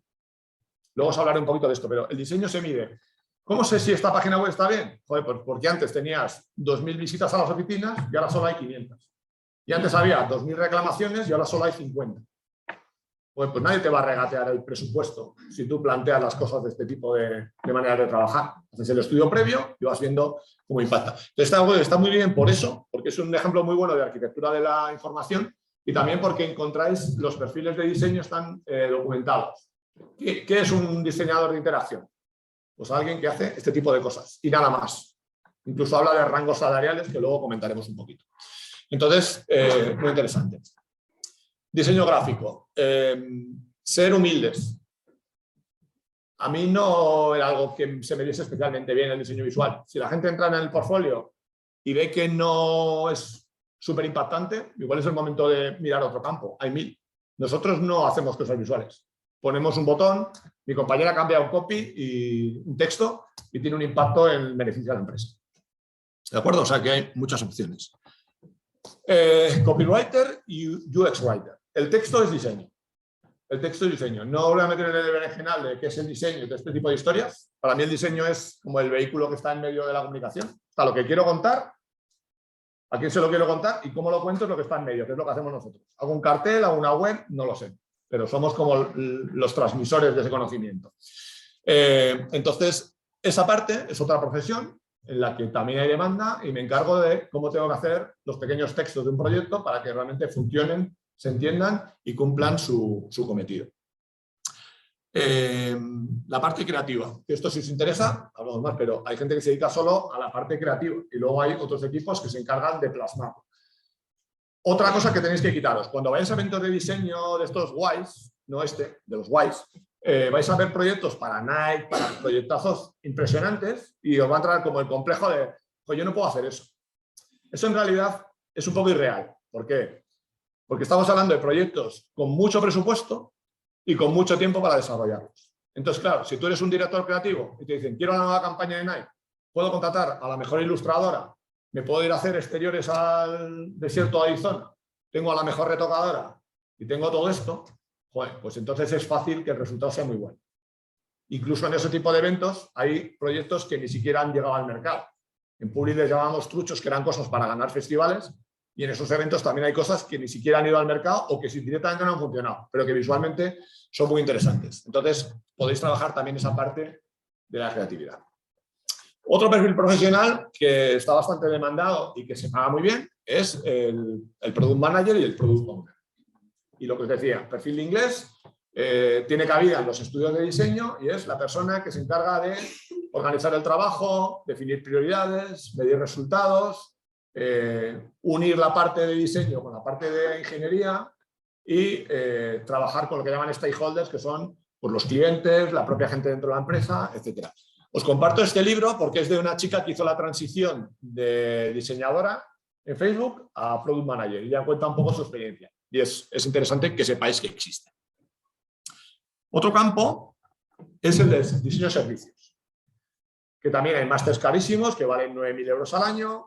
Luego os hablaré un poquito de esto, pero el diseño se mide. ¿Cómo sé si esta página web está bien? Joder, pues porque antes tenías 2.000 visitas a las oficinas y ahora solo hay 500. Y antes había 2.000 reclamaciones y ahora solo hay 50. Pues nadie te va a regatear el presupuesto si tú planteas las cosas de este tipo de maneras de trabajar. Haces el estudio previo y vas viendo cómo impacta. Entonces, esta web está muy bien por eso, porque es un ejemplo muy bueno de arquitectura de la información y también porque encontráis los perfiles de diseño están documentados. ¿Qué es un diseñador de interacción? Pues alguien que hace este tipo de cosas y nada más. Incluso habla de rangos salariales que luego comentaremos un poquito. Entonces, muy interesante. Diseño gráfico. Ser humildes. A mí no era algo que se me diese especialmente bien el diseño visual. Si la gente entra en el portfolio y ve que no es súper impactante, igual es el momento de mirar otro campo. Hay 1000. Nosotros no hacemos cosas visuales. Ponemos un botón, mi compañera cambia un copy y un texto y tiene un impacto en el beneficio de la empresa. ¿De acuerdo? O sea que hay muchas opciones. Copywriter y UX Writer. El texto es diseño. El texto es diseño. No voy a meter en el berenjenal de qué es el diseño y de este tipo de historias. Para mí el diseño es como el vehículo que está en medio de la comunicación. Está lo que quiero contar, a quién se lo quiero contar y cómo lo cuento es lo que está en medio, que es lo que hacemos nosotros. ¿Hago un cartel, hago una web? No lo sé. Pero somos como los transmisores de ese conocimiento. Entonces, esa parte es otra profesión en la que también hay demanda y me encargo de cómo tengo que hacer los pequeños textos de un proyecto para que realmente funcionen, se entiendan y cumplan su cometido. La parte creativa, que esto si os interesa, hablamos más, pero hay gente que se dedica solo a la parte creativa y luego hay otros equipos que se encargan de plasmarlo. Otra cosa que tenéis que quitaros, cuando vayáis a eventos de diseño de estos guays, no de los guays, vais a ver proyectos para Nike, para proyectazos impresionantes y os va a entrar como el complejo de, pues yo no puedo hacer eso. Eso en realidad es un poco irreal. ¿Por qué? Porque estamos hablando de proyectos con mucho presupuesto y con mucho tiempo para desarrollarlos. Entonces, claro, si tú eres un director creativo y te dicen, quiero una nueva campaña de Nike, puedo contratar a la mejor ilustradora, me puedo ir a hacer exteriores al desierto de Arizona, tengo a la mejor retocadora y tengo todo esto, joder, pues entonces es fácil que el resultado sea muy bueno. Incluso en ese tipo de eventos hay proyectos que ni siquiera han llegado al mercado. En Publi les llamábamos truchos, que eran cosas para ganar festivales, y en esos eventos también hay cosas que ni siquiera han ido al mercado o que directamente no han funcionado, pero que visualmente son muy interesantes. Entonces, podéis trabajar también esa parte de la creatividad. Otro perfil profesional que está bastante demandado y que se paga muy bien es el Product Manager y el Product Owner. Y lo que os decía, perfil de inglés, tiene cabida en los estudios de diseño y es la persona que se encarga de organizar el trabajo, definir prioridades, medir resultados, unir la parte de diseño con la parte de ingeniería y trabajar con lo que llaman stakeholders, que son pues, los clientes, la propia gente dentro de la empresa, etc. Os comparto este libro porque es de una chica que hizo la transición de diseñadora en Facebook a Product Manager y ya cuenta un poco su experiencia. Y es interesante que sepáis que existe. Otro campo es el de diseño de servicios, que también hay másteres carísimos que valen 9.000 euros al año.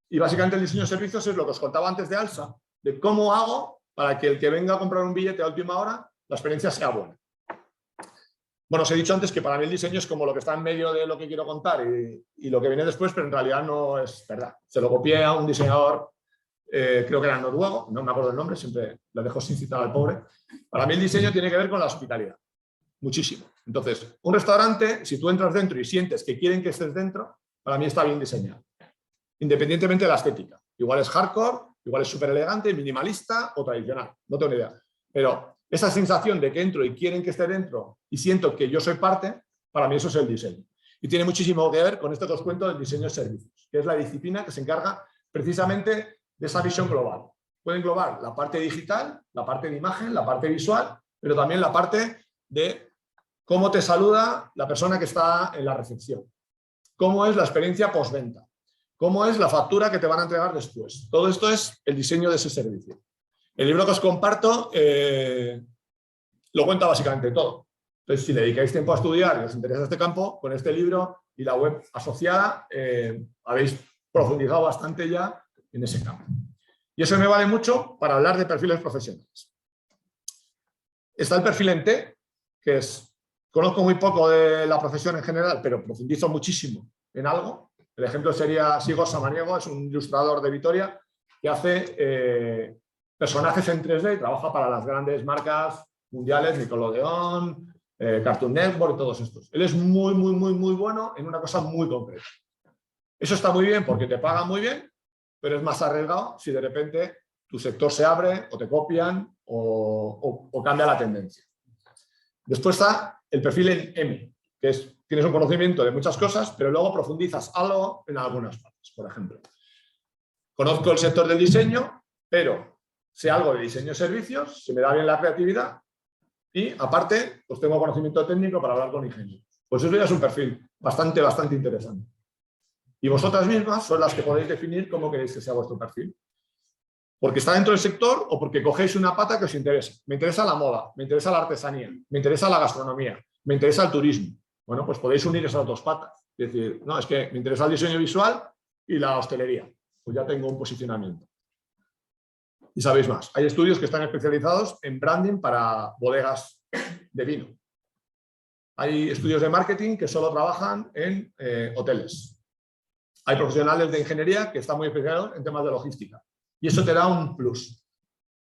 Y básicamente el diseño de servicios es lo que os contaba antes de Alsa, de cómo hago para que el que venga a comprar un billete a última hora, la experiencia sea buena. Bueno, os he dicho antes que para mí el diseño es como lo que está en medio de lo que quiero contar y lo que viene después, pero en realidad no es verdad. Se lo copié a un diseñador, creo que era noruego, no me acuerdo el nombre, siempre lo dejo sin citar al pobre. Para mí el diseño tiene que ver con la hospitalidad, muchísimo. Entonces, un restaurante, si tú entras dentro y sientes que quieren que estés dentro, para mí está bien diseñado, independientemente de la estética. Igual es hardcore, igual es súper elegante, minimalista o tradicional, no tengo ni idea. Pero esa sensación de que entro y quieren que esté dentro y siento que yo soy parte, para mí eso es el diseño. Y tiene muchísimo que ver con esto que os cuento del diseño de servicios, que es la disciplina que se encarga precisamente de esa visión global. Puede englobar la parte digital, la parte de imagen, la parte visual, pero también la parte de cómo te saluda la persona que está en la recepción, cómo es la experiencia postventa, cómo es la factura que te van a entregar después. Todo esto es el diseño de ese servicio. El libro que os comparto lo cuenta básicamente todo. Entonces, si le dedicáis tiempo a estudiar y os interesa este campo, con este libro y la web asociada habéis profundizado bastante ya en ese campo. Y eso me vale mucho para hablar de perfiles profesionales. Está el perfil en T, que es, conozco muy poco de la profesión en general, pero profundizo muchísimo en algo. El ejemplo sería Sigor Samaniego, es un ilustrador de Vitoria que hace personajes en 3D y trabaja para las grandes marcas mundiales, Nickelodeon, Cartoon Network y todos estos. Él es muy bueno en una cosa muy concreta. Eso está muy bien porque te pagan muy bien, pero es más arriesgado si de repente tu sector se abre o te copian o cambia la tendencia. Después está el perfil en M, que es, tienes un conocimiento de muchas cosas, pero luego profundizas algo en algunas partes. Por ejemplo, conozco el sector del diseño, pero sé algo de diseño de servicios, se me da bien la creatividad y, aparte, pues tengo conocimiento técnico para hablar con ingenieros. Pues eso ya es un perfil bastante interesante. Y vosotras mismas son las que podéis definir cómo queréis que sea vuestro perfil. Porque está dentro del sector o porque cogéis una pata que os interesa. Me interesa la moda, me interesa la artesanía, me interesa la gastronomía, me interesa el turismo. Bueno, pues podéis unir esas dos patas. Es decir, no, es que me interesa el diseño visual y la hostelería. Pues ya tengo un posicionamiento. Y sabéis más. Hay estudios que están especializados en branding para bodegas de vino. Hay estudios de marketing que solo trabajan en hoteles. Hay profesionales de ingeniería que están muy especializados en temas de logística. Y eso te da un plus.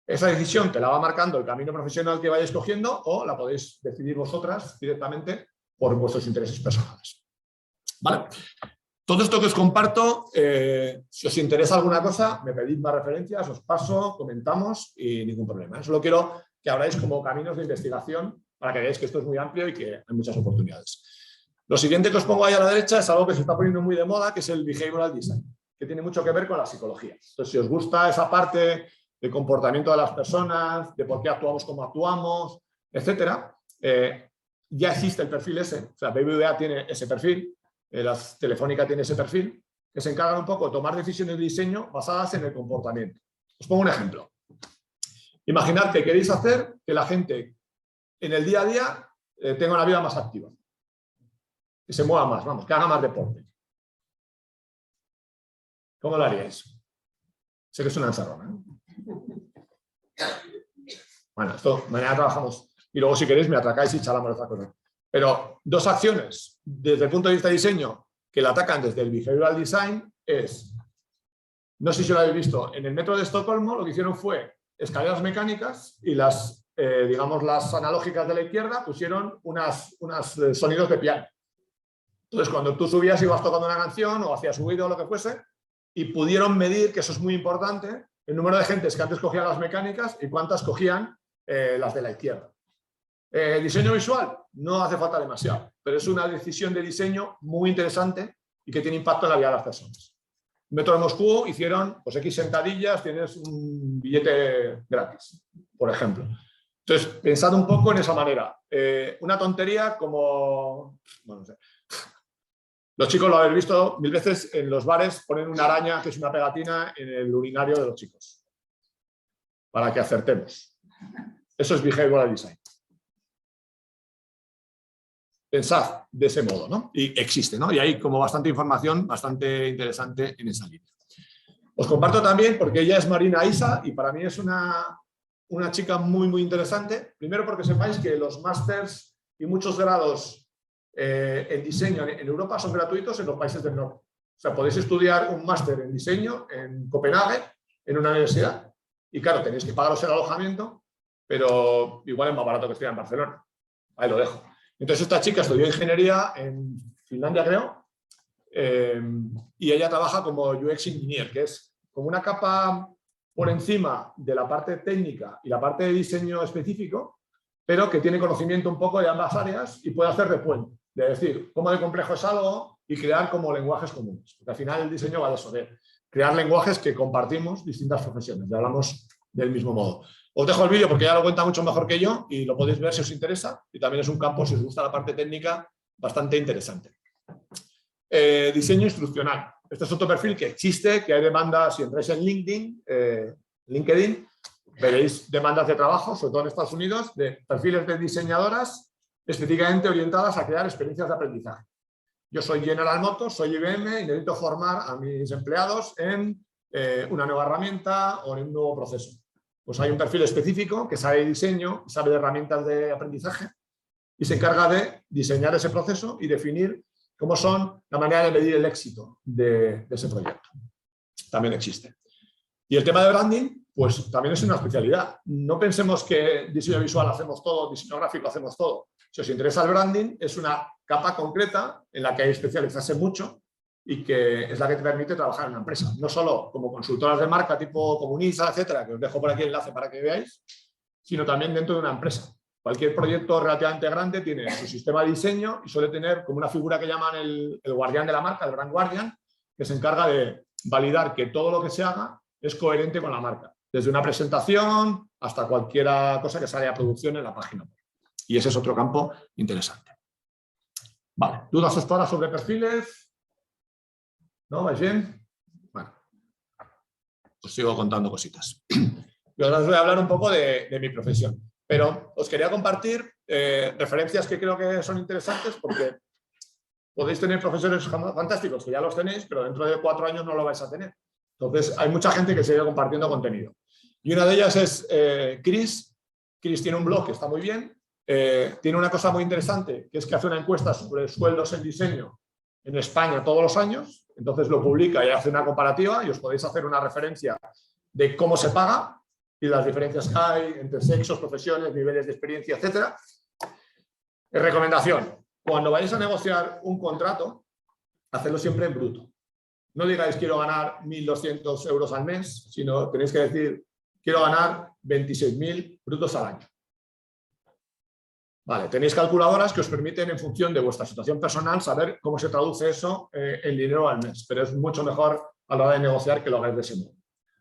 Esa decisión te la va marcando el camino profesional que vayáis cogiendo o la podéis decidir vosotras directamente por vuestros intereses personales. ¿Vale? Todo esto que os comparto, si os interesa alguna cosa, me pedid más referencias, os paso, comentamos y ningún problema. Solo quiero que abráis como caminos de investigación para que veáis que esto es muy amplio y que hay muchas oportunidades. Lo siguiente que os pongo ahí a la derecha es algo que se está poniendo muy de moda, que es el behavioral design, que tiene mucho que ver con la psicología. Entonces, si os gusta esa parte de comportamiento de las personas, de por qué actuamos como actuamos, etcétera, ya existe el perfil ese. O sea, BBVA tiene ese perfil, la Telefónica tiene ese perfil, que se encargan un poco de tomar decisiones de diseño basadas en el comportamiento. Os pongo un ejemplo. Imaginad que queréis hacer que la gente en el día a día tenga una vida más activa, que se mueva más, vamos, que haga más deporte. ¿Cómo lo haríais? Sé que es una ensarrona, ¿eh? Bueno, esto mañana trabajamos y luego si queréis me atracáis y charlamos de otra cosa. Pero dos acciones desde el punto de vista de diseño que la atacan desde el behavioral design es, no sé si lo habéis visto, en el metro de Estocolmo lo que hicieron fue escaleras mecánicas y digamos, las analógicas de la izquierda pusieron unos sonidos de piano. Entonces, cuando tú subías ibas tocando una canción o hacías ruido o lo que fuese, y pudieron medir, que eso es muy importante, el número de gentes que antes cogían las mecánicas y cuántas cogían las de la izquierda. Diseño visual, no hace falta demasiado, pero es una decisión de diseño muy interesante y que tiene impacto en la vida de las personas. Metro de Moscú hicieron pues, X sentadillas, tienes un billete gratis, por ejemplo. Entonces, pensad un poco en esa manera. Una tontería como, bueno, no sé. Los chicos lo habéis visto mil veces en los bares, ponen una araña, que es una pegatina, en el urinario de los chicos. Para que acertemos. Eso es behavioral design. Pensad de ese modo, ¿no? Y existe, ¿no? Y hay como bastante información, bastante interesante en esa línea. Os comparto también, porque ella es Marina Isa, y para mí es una chica muy, muy interesante. Primero porque sepáis que los másters y muchos grados en diseño en Europa son gratuitos en los países del norte. O sea, podéis estudiar un máster en diseño en Copenhague, en una universidad, y claro, tenéis que pagaros el alojamiento, pero igual es más barato que estudiar en Barcelona. Ahí lo dejo. Entonces esta chica estudió ingeniería en Finlandia, creo, y ella trabaja como UX Engineer, que es como una capa por encima de la parte técnica y la parte de diseño específico, pero que tiene conocimiento un poco de ambas áreas y puede hacer de puente, de decir cómo de complejo es algo y crear como lenguajes comunes. Porque al final el diseño va de eso, de crear lenguajes que compartimos distintas profesiones, ya hablamos del mismo modo. Os dejo el vídeo porque ella lo cuenta mucho mejor que yo y lo podéis ver si os interesa, y también es un campo, si os gusta la parte técnica, bastante interesante. Diseño instruccional. Este es otro perfil que existe, que hay demandas, si entráis en LinkedIn, veréis demandas de trabajo, sobre todo en Estados Unidos, de perfiles de diseñadoras específicamente orientadas a crear experiencias de aprendizaje. Yo soy General Motors, soy IBM y necesito formar a mis empleados en una nueva herramienta o en un nuevo proceso. Pues hay un perfil específico que sabe de diseño, sabe de herramientas de aprendizaje y se encarga de diseñar ese proceso y definir cómo son la manera de medir el éxito de ese proyecto. También existe. Y el tema de branding, pues también es una especialidad. No pensemos que diseño visual hacemos todo, diseño gráfico hacemos todo. Si os interesa el branding, es una capa concreta en la que hay que especializarse mucho y que es la que te permite trabajar en una empresa. No solo como consultoras de marca tipo Comunisa, etcétera, que os dejo por aquí el enlace para que veáis, sino también dentro de una empresa. Cualquier proyecto relativamente grande tiene su sistema de diseño y suele tener como una figura que llaman el guardián de la marca, el brand guardian, que se encarga de validar que todo lo que se haga es coherente con la marca. Desde una presentación hasta cualquier cosa que sale a producción en la página. Y ese es otro campo interesante. Vale, ¿dudas hasta ahora sobre perfiles? ¿No? ¿Vais bien? Bueno, os sigo contando cositas. Yo ahora os voy a hablar un poco de mi profesión, pero os quería compartir referencias que creo que son interesantes porque podéis tener profesores fantásticos que ya los tenéis, pero dentro de 4 años no lo vais a tener. Entonces, hay mucha gente que sigue compartiendo contenido. Y una de ellas es Chris. Chris tiene un blog que está muy bien. Tiene una cosa muy interesante, que es que hace una encuesta sobre sueldos en diseño en España todos los años. Entonces lo publica y hace una comparativa y os podéis hacer una referencia de cómo se paga y las diferencias que hay entre sexos, profesiones, niveles de experiencia, etc. Recomendación, cuando vayáis a negociar un contrato, hacedlo siempre en bruto. No digáis quiero ganar 1.200 euros al mes, sino tenéis que decir quiero ganar 26.000 brutos al año. Vale, tenéis calculadoras que os permiten, en función de vuestra situación personal, saber cómo se traduce eso en dinero al mes, pero es mucho mejor a la hora de negociar que lo hagáis de ese modo.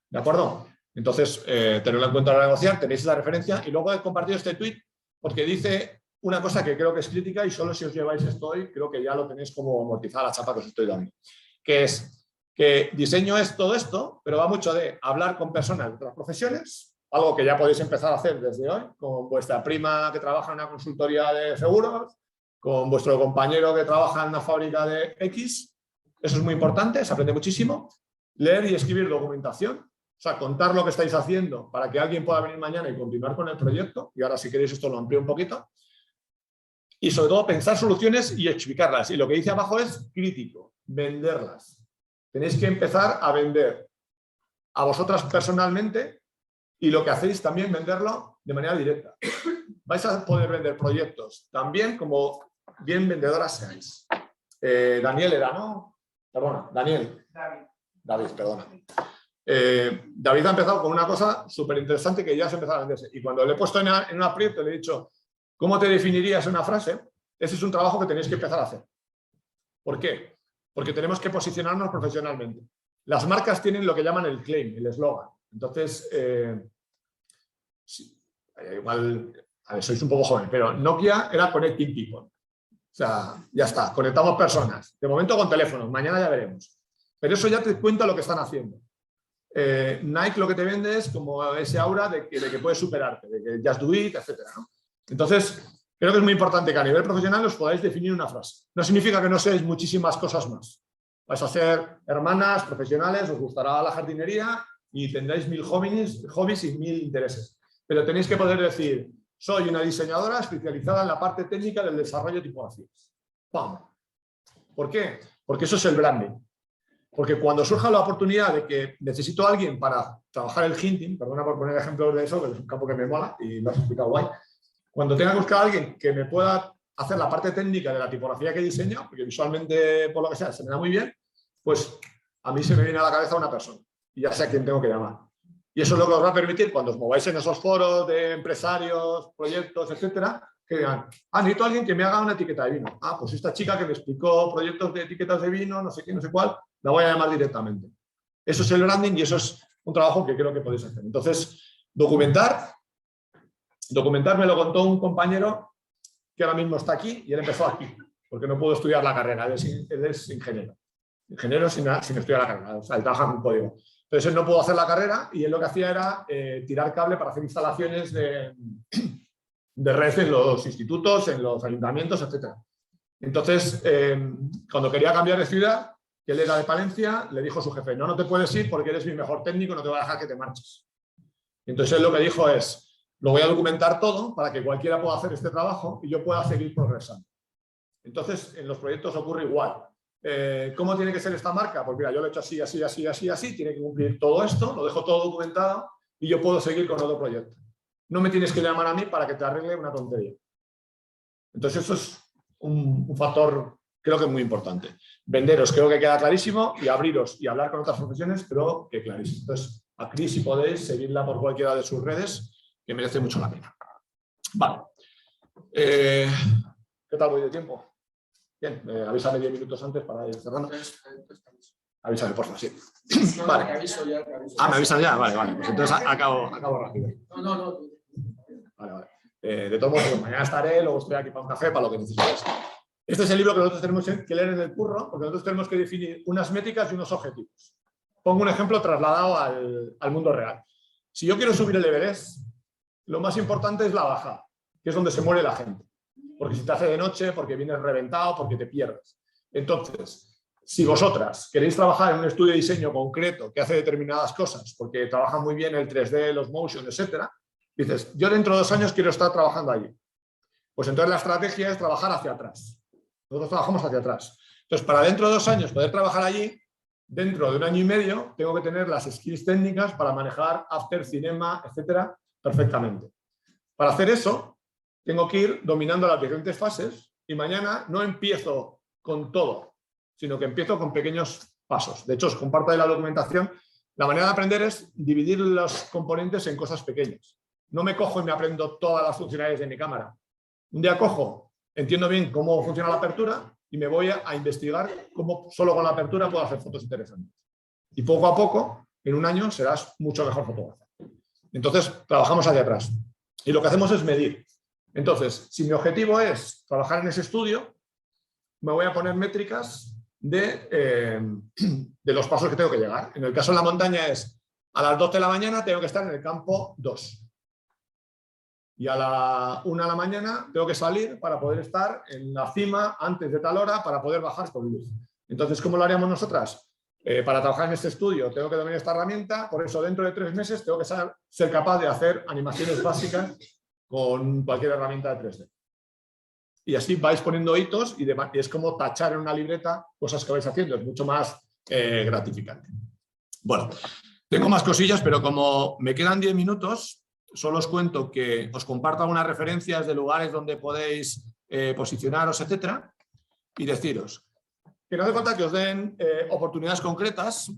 ¿De acuerdo? Entonces, tenedlo en cuenta a la hora de negociar, tenéis la referencia y luego he compartido este tweet porque dice una cosa que creo que es crítica y solo si os lleváis esto hoy, creo que ya lo tenéis como amortizada la chapa que os estoy dando. Que es que diseño es todo esto, pero va mucho de hablar con personas de otras profesiones, algo que ya podéis empezar a hacer desde hoy, con vuestra prima que trabaja en una consultoría de seguros, con vuestro compañero que trabaja en una fábrica de X. Eso es muy importante, se aprende muchísimo. Leer y escribir documentación. O sea, contar lo que estáis haciendo para que alguien pueda venir mañana y continuar con el proyecto. Y ahora, si queréis, esto lo amplío un poquito. Y sobre todo, pensar soluciones y explicarlas. Y lo que dice abajo es crítico, venderlas. Tenéis que empezar a vender a vosotras personalmente y lo que hacéis también venderlo de manera directa. Vais a poder vender proyectos también como bien vendedoras seáis. Daniel era, ¿no? Perdona, Daniel. David, perdona. David ha empezado con una cosa súper interesante que ya se empezó a venderse. Y cuando le he puesto en un aprieto, le he dicho, ¿cómo te definirías en una frase? Ese es un trabajo que tenéis que empezar a hacer. ¿Por qué? Porque tenemos que posicionarnos profesionalmente. Las marcas tienen lo que llaman el claim, el eslogan. Entonces, sí, igual, a ver, sois un poco joven, pero Nokia era Connecting People. O sea, ya está, conectamos personas. De momento con teléfonos, mañana ya veremos. Pero eso ya te cuenta lo que están haciendo. Nike lo que te vende es como ese aura de que puedes superarte, de que just do it, etc., ¿no? Entonces, creo que es muy importante que a nivel profesional os podáis definir una frase. No significa que no seáis muchísimas cosas más. Vais a ser hermanas, profesionales, os gustará la jardinería y tendréis 1000 hobbies y 1000 intereses. Pero tenéis que poder decir, soy una diseñadora especializada en la parte técnica del desarrollo de tipografías. ¡Pam! ¿Por qué? Porque eso es el branding. Porque cuando surja la oportunidad de que necesito a alguien para trabajar el hinting, perdona por poner ejemplos de eso, que es un campo que me mola y lo has explicado guay, cuando tenga que buscar a alguien que me pueda hacer la parte técnica de la tipografía que diseño, porque visualmente, por lo que sea, se me da muy bien, pues a mí se me viene a la cabeza una persona y ya sé a quién tengo que llamar. Y eso es lo que os va a permitir, cuando os mováis en esos foros de empresarios, proyectos, etcétera, que digan, necesito a alguien que me haga una etiqueta de vino. Pues esta chica que me explicó proyectos de etiquetas de vino, no sé qué, no sé cuál, la voy a llamar directamente. Eso es el branding y eso es un trabajo que creo que podéis hacer. Entonces, documentar me lo contó un compañero que ahora mismo está aquí y él empezó aquí, porque no pudo estudiar la carrera, él es ingeniero. Ingeniero sin estudiar la carrera, o sea, él trabaja con código. Entonces él no pudo hacer la carrera y él lo que hacía era tirar cable para hacer instalaciones de red en los institutos, en los ayuntamientos, etc. Entonces, cuando quería cambiar de ciudad, que él era de Palencia, le dijo a su jefe, no te puedes ir porque eres mi mejor técnico, no te voy a dejar que te marches. Entonces él lo que dijo es, lo voy a documentar todo para que cualquiera pueda hacer este trabajo y yo pueda seguir progresando. Entonces, en los proyectos ocurre igual. ¿Cómo tiene que ser esta marca? Pues mira, yo lo he hecho así, así, así, así, así, tiene que cumplir todo esto, lo dejo todo documentado y yo puedo seguir con otro proyecto. No me tienes que llamar a mí para que te arregle una tontería. Entonces, eso es un factor, creo que muy importante. Venderos, creo que queda clarísimo, y abriros y hablar con otras profesiones, creo que clarísimo. Entonces, a Cris, si podéis, seguirla por cualquiera de sus redes, que merece mucho la pena. Vale. ¿Qué tal voy de tiempo? Bien, avísame 10 minutos antes para ir cerrando. Avísame, por favor, sí. No, vale. me aviso ya. Me avisan ya, vale. Pues entonces acabo rápido. No. Vale. De todos modos, mañana estaré, luego estoy aquí para un café, para lo que necesitéis. Este es el libro que nosotros tenemos que leer en el curro, porque nosotros tenemos que definir unas métricas y unos objetivos. Pongo un ejemplo trasladado al mundo real. Si yo quiero subir el Everest, lo más importante es la bajada, que es donde se muere la gente. Porque si te hace de noche, porque vienes reventado, porque te pierdes. Entonces, si vosotras queréis trabajar en un estudio de diseño concreto que hace determinadas cosas, porque trabaja muy bien el 3D, los motion, etcétera, dices, yo dentro de 2 años quiero estar trabajando allí. Pues entonces la estrategia es trabajar hacia atrás. Nosotros trabajamos hacia atrás. Entonces, para dentro de 2 años poder trabajar allí, dentro de 1 año y medio, tengo que tener las skills técnicas para manejar After, Cinema, etcétera, perfectamente. Para hacer eso, tengo que ir dominando las diferentes fases y mañana no empiezo con todo, sino que empiezo con pequeños pasos. De hecho, os comparto de la documentación. La manera de aprender es dividir los componentes en cosas pequeñas. No me cojo y me aprendo todas las funcionalidades de mi cámara. Un día cojo, entiendo bien cómo funciona la apertura y me voy a investigar cómo solo con la apertura puedo hacer fotos interesantes. Y poco a poco, en 1 año, serás mucho mejor fotógrafo. Entonces, trabajamos hacia atrás. Y lo que hacemos es medir. Entonces, si mi objetivo es trabajar en ese estudio, me voy a poner métricas de los pasos que tengo que llegar. En el caso de la montaña es, a las 12 de la mañana tengo que estar en el campo 2. Y a la 1 de la mañana tengo que salir para poder estar en la cima antes de tal hora para poder bajar con luz. Entonces, ¿cómo lo haríamos nosotras? Para trabajar en este estudio tengo que dominar esta herramienta, por eso dentro de 3 meses tengo que ser capaz de hacer animaciones básicas con cualquier herramienta de 3D. Y así vais poniendo hitos y es como tachar en una libreta cosas que vais haciendo, es mucho más gratificante. Bueno, tengo más cosillas, pero como me quedan 10 minutos, solo os cuento que os comparto algunas referencias de lugares donde podéis posicionaros, etcétera, y deciros que no hace falta que os den oportunidades concretas,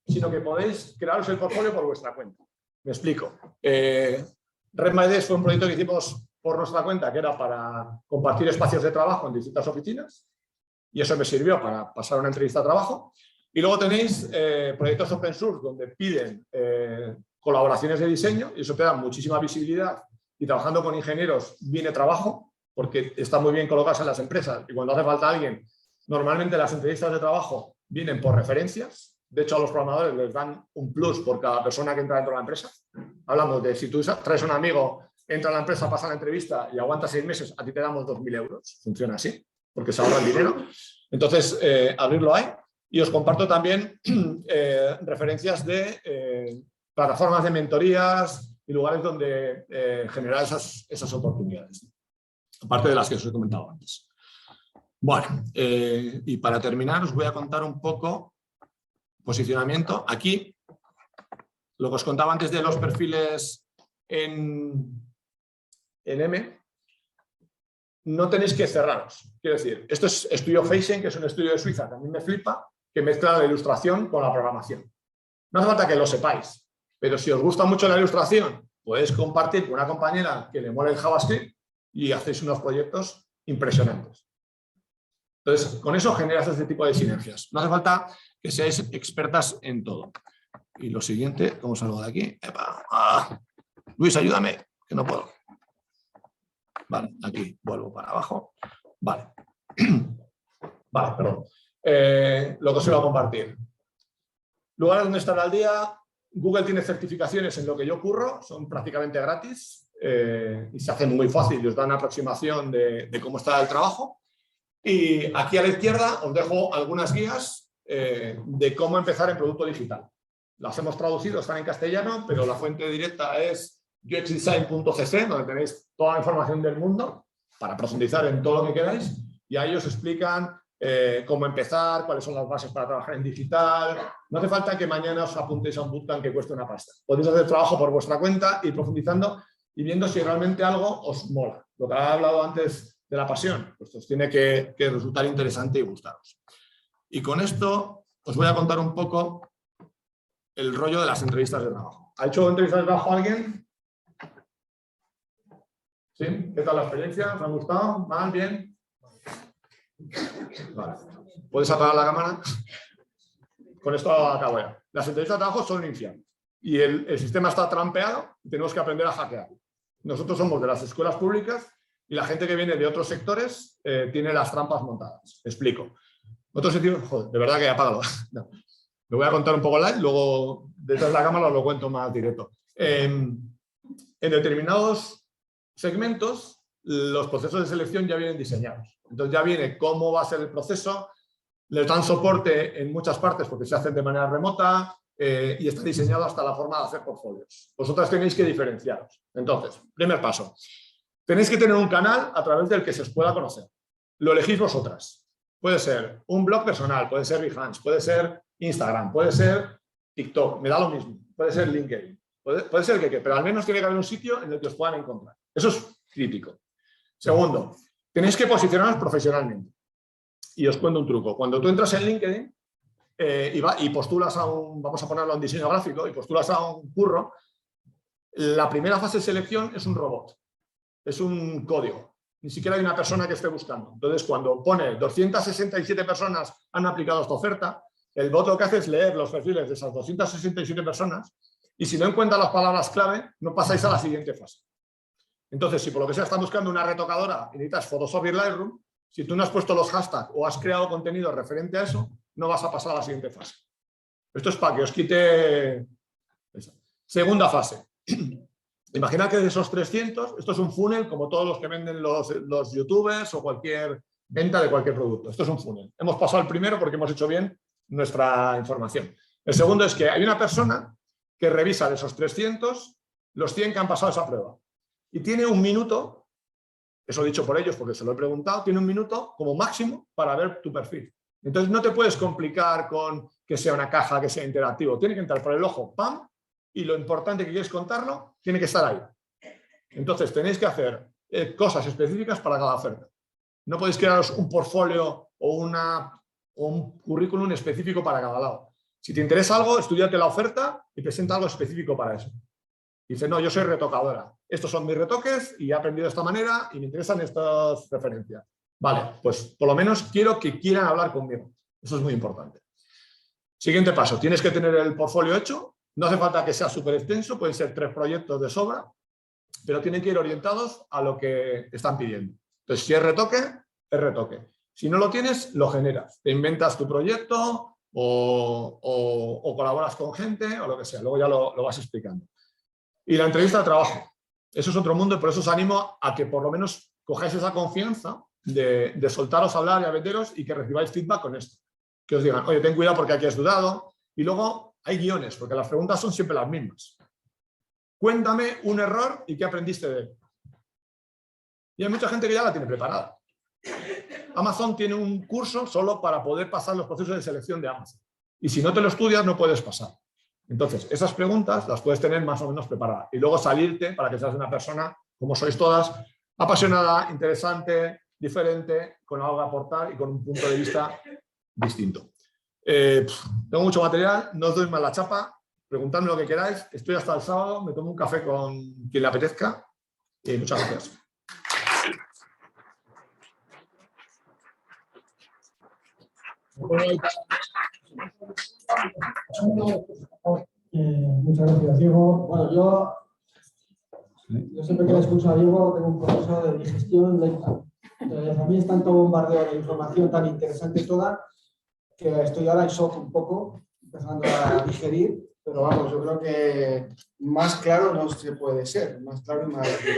sino que podéis crearos el portfolio por vuestra cuenta. Me explico. Red My Desk fue un proyecto que hicimos por nuestra cuenta, que era para compartir espacios de trabajo en distintas oficinas, y eso me sirvió para pasar una entrevista de trabajo. Y luego tenéis proyectos open source donde piden colaboraciones de diseño, y eso te da muchísima visibilidad, y trabajando con ingenieros viene trabajo, porque está muy bien colocarse en las empresas, y cuando hace falta alguien, normalmente las entrevistas de trabajo vienen por referencias. De hecho, a los programadores les dan un plus por cada persona que entra dentro de la empresa. Hablamos de si tú traes un amigo, entra a la empresa, pasa la entrevista y aguanta 6 meses, a ti te damos 2.000 euros. Funciona así, porque se ahorra el dinero. Entonces, abrirlo ahí. Y os comparto también referencias de plataformas de mentorías y lugares donde generar esas oportunidades. Aparte de las que os he comentado antes. Bueno, y para terminar os voy a contar un poco posicionamiento. Aquí, lo que os contaba antes de los perfiles en M, no tenéis que cerraros. Quiero decir, esto es Estudio Facing, que es un estudio de Suiza, que a mí me flipa, que mezcla la ilustración con la programación. No hace falta que lo sepáis, pero si os gusta mucho la ilustración, podéis compartir con una compañera que le mole el JavaScript y hacéis unos proyectos impresionantes. Entonces, con eso generas este tipo de sinergias. No hace falta que seáis expertas en todo. Y lo siguiente, ¿cómo salgo de aquí? Luis, ayúdame, que no puedo. Vale, aquí vuelvo para abajo. Vale. Vale, perdón. Lo que os iba a compartir. Lugares donde estar al día. Google tiene certificaciones en lo que yo curro, son prácticamente gratis y se hacen muy fácil y os dan una aproximación de cómo está el trabajo. Y aquí a la izquierda os dejo algunas guías de cómo empezar en producto digital. Las hemos traducido, están en castellano, pero la fuente directa es uxdesign.cc, donde tenéis toda la información del mundo para profundizar en todo lo que queráis. Y ahí os explican cómo empezar, cuáles son las bases para trabajar en digital. No hace falta que mañana os apuntéis a un bootcamp que cueste una pasta. Podéis hacer trabajo por vuestra cuenta y profundizando y viendo si realmente algo os mola. Lo que he hablado antes de la pasión, pues os tiene que resultar interesante y gustaros. Y con esto os voy a contar un poco el rollo de las entrevistas de trabajo. ¿Ha hecho entrevistas de trabajo alguien? ¿Sí? ¿Qué tal la experiencia? ¿Os ha gustado? ¿Mal? ¿Bien? Vale. ¿Puedes apagar la cámara? Con esto acabo ya. Las entrevistas de trabajo son un infierno. Y el sistema está trampeado y tenemos que aprender a hackear. Nosotros somos de las escuelas públicas y la gente que viene de otros sectores tiene las trampas montadas. Explico. Otro sentido, joder, de verdad que apágalo. No. Me voy a contar un poco live, luego detrás de la cámara os lo cuento más directo. En determinados segmentos, los procesos de selección ya vienen diseñados. Entonces ya viene cómo va a ser el proceso, les dan soporte en muchas partes porque se hacen de manera remota y está diseñado hasta la forma de hacer portfolios. Vosotras tenéis que diferenciaros. Entonces, primer paso. Tenéis que tener un canal a través del que se os pueda conocer. Lo elegís vosotras. Puede ser un blog personal, puede ser Behance, puede ser Instagram, puede ser TikTok, me da lo mismo. Puede ser LinkedIn, puede ser el que, pero al menos tiene que haber un sitio en el que os puedan encontrar. Eso es crítico. Segundo, tenéis que posicionaros profesionalmente. Y os cuento un truco. Cuando tú entras en LinkedIn y postulas a un, vamos a ponerlo en diseño gráfico, y postulas a un curro, la primera fase de selección es un robot. Es un código. Ni siquiera hay una persona que esté buscando. Entonces, cuando pone 267 personas han aplicado esta oferta, el bot lo que hace es leer los perfiles de esas 267 personas y si no encuentra las palabras clave, no pasáis a la siguiente fase. Entonces, si por lo que sea están buscando una retocadora y necesitas Photoshop y Lightroom, si tú no has puesto los hashtags o has creado contenido referente a eso, no vas a pasar a la siguiente fase. Esto es para que os quite... Eso. Segunda fase. Imaginad que de esos 300, esto es un funnel como todos los que venden los youtubers o cualquier venta de cualquier producto. Esto es un funnel. Hemos pasado el primero porque hemos hecho bien nuestra información. El segundo es que hay una persona que revisa de esos 300 los 100 que han pasado esa prueba. Y tiene un minuto, eso dicho por ellos porque se lo he preguntado, tiene un minuto como máximo para ver tu perfil. Entonces no te puedes complicar con que sea una caja, que sea interactivo. Tiene que entrar por el ojo, ¡pam! Y lo importante que quieres contarlo tiene que estar ahí. Entonces tenéis que hacer cosas específicas para cada oferta. No podéis crearos un portfolio o un currículum específico para cada lado. Si te interesa algo, estudiate la oferta y presenta algo específico para eso. Dice, no, yo soy retocadora. Estos son mis retoques y he aprendido de esta manera y me interesan estas referencias. Vale, pues por lo menos quiero que quieran hablar conmigo. Eso es muy importante. Siguiente paso, tienes que tener el portfolio hecho. No hace falta que sea súper extenso, pueden ser 3 proyectos de sobra, pero tienen que ir orientados a lo que están pidiendo. Entonces, si es retoque, es retoque. Si no lo tienes, lo generas. Te inventas tu proyecto o colaboras con gente o lo que sea. Luego ya lo vas explicando. Y la entrevista de trabajo. Eso es otro mundo y por eso os animo a que por lo menos cojáis esa confianza de soltaros a hablar y a venderos y que recibáis feedback con esto. Que os digan, oye, ten cuidado porque aquí has dudado. Y luego hay guiones, porque las preguntas son siempre las mismas. Cuéntame un error y qué aprendiste de él. Y hay mucha gente que ya la tiene preparada. Amazon tiene un curso solo para poder pasar los procesos de selección de Amazon. Y si no te lo estudias, no puedes pasar. Entonces, esas preguntas las puedes tener más o menos preparadas. Y luego salirte para que seas una persona, como sois todas, apasionada, interesante, diferente, con algo que aportar y con un punto de vista distinto. Tengo mucho material, no os doy más la chapa. Preguntadme lo que queráis. Estoy hasta el sábado, me tomo un café con quien le apetezca. Y muchas gracias. Muchas gracias, Diego. Bueno, yo siempre que le escucho a Diego tengo un proceso de digestión lenta. Entonces, a mí es tanto bombardeo de información tan interesante toda que estoy ahora en shock un poco, empezando a digerir, pero vamos, yo creo que más claro no se puede ser, más claro y más rápido.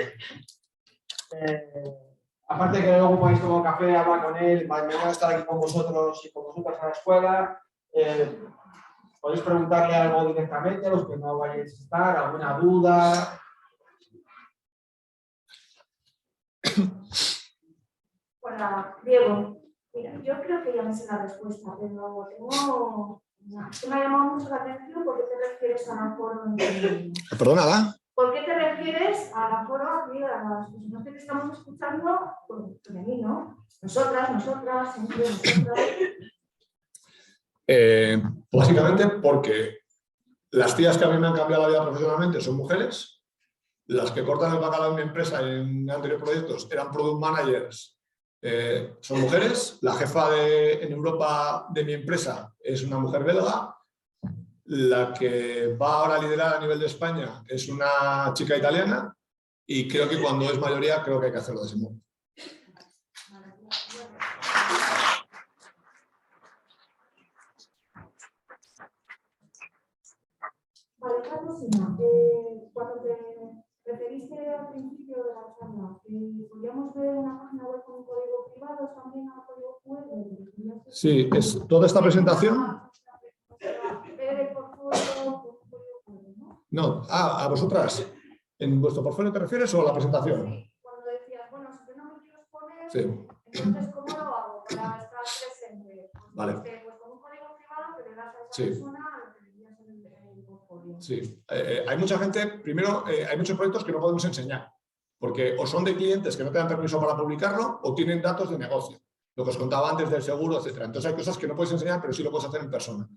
Aparte de que luego podéis tomar café, hablar con él, mañana estar aquí con vosotros y con vosotras a la escuela. Podéis preguntarle algo directamente, los que no vayáis a estar, alguna duda. Hola, Diego. Mira, yo creo que ya me sé la respuesta, pero que me ha llamado mucho la atención. ¿Por qué te refieres al aforo? Perdona, ¿da? ¿Por qué te refieres al aforo aquí a las personas que te estamos escuchando? Por mí, ¿no? Nosotras, siempre nosotras. Básicamente porque las tías que a mí me han cambiado la vida profesionalmente son mujeres, las que cortan el bacalao en mi empresa en anteriores proyectos eran product managers, son mujeres, la jefa en Europa de mi empresa es una mujer belga, la que va ahora a liderar a nivel de España es una chica italiana y creo que cuando es mayoría creo que hay que hacerlo de ese modo. Vale, Carlos, cuando te referiste al principio de la charla, ¿podríamos ver una página web con un código privado también a código QR? Sí, es toda esta presentación. No, a vosotras. ¿En vuestro portfolio te refieres o a la presentación? Sí, cuando decías, bueno, si yo no me quiero exponer, sí. Entonces, ¿cómo lo hago para estar presente? Pues, vale. Pues con un código privado que le das a esa sí. persona el portfolio. Sí, hay mucha gente, primero, hay muchos proyectos que no podemos enseñar, porque o son de clientes que no te dan permiso para publicarlo o tienen datos de negocio, lo que os contaba antes del seguro, etc. Entonces hay cosas que no puedes enseñar, pero sí lo puedes hacer en persona.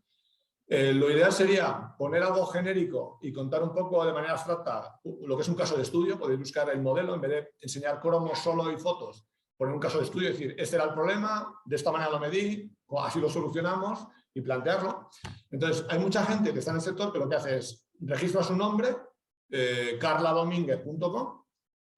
Lo ideal sería poner algo genérico y contar un poco de manera abstracta lo que es un caso de estudio. Podéis buscar el modelo, en vez de enseñar cromos solo y fotos, poner un caso de estudio y decir, este era el problema, de esta manera lo medí, así lo solucionamos y plantearlo. Entonces, hay mucha gente que está en el sector que lo que hace es registra su nombre, carladomínguez.com,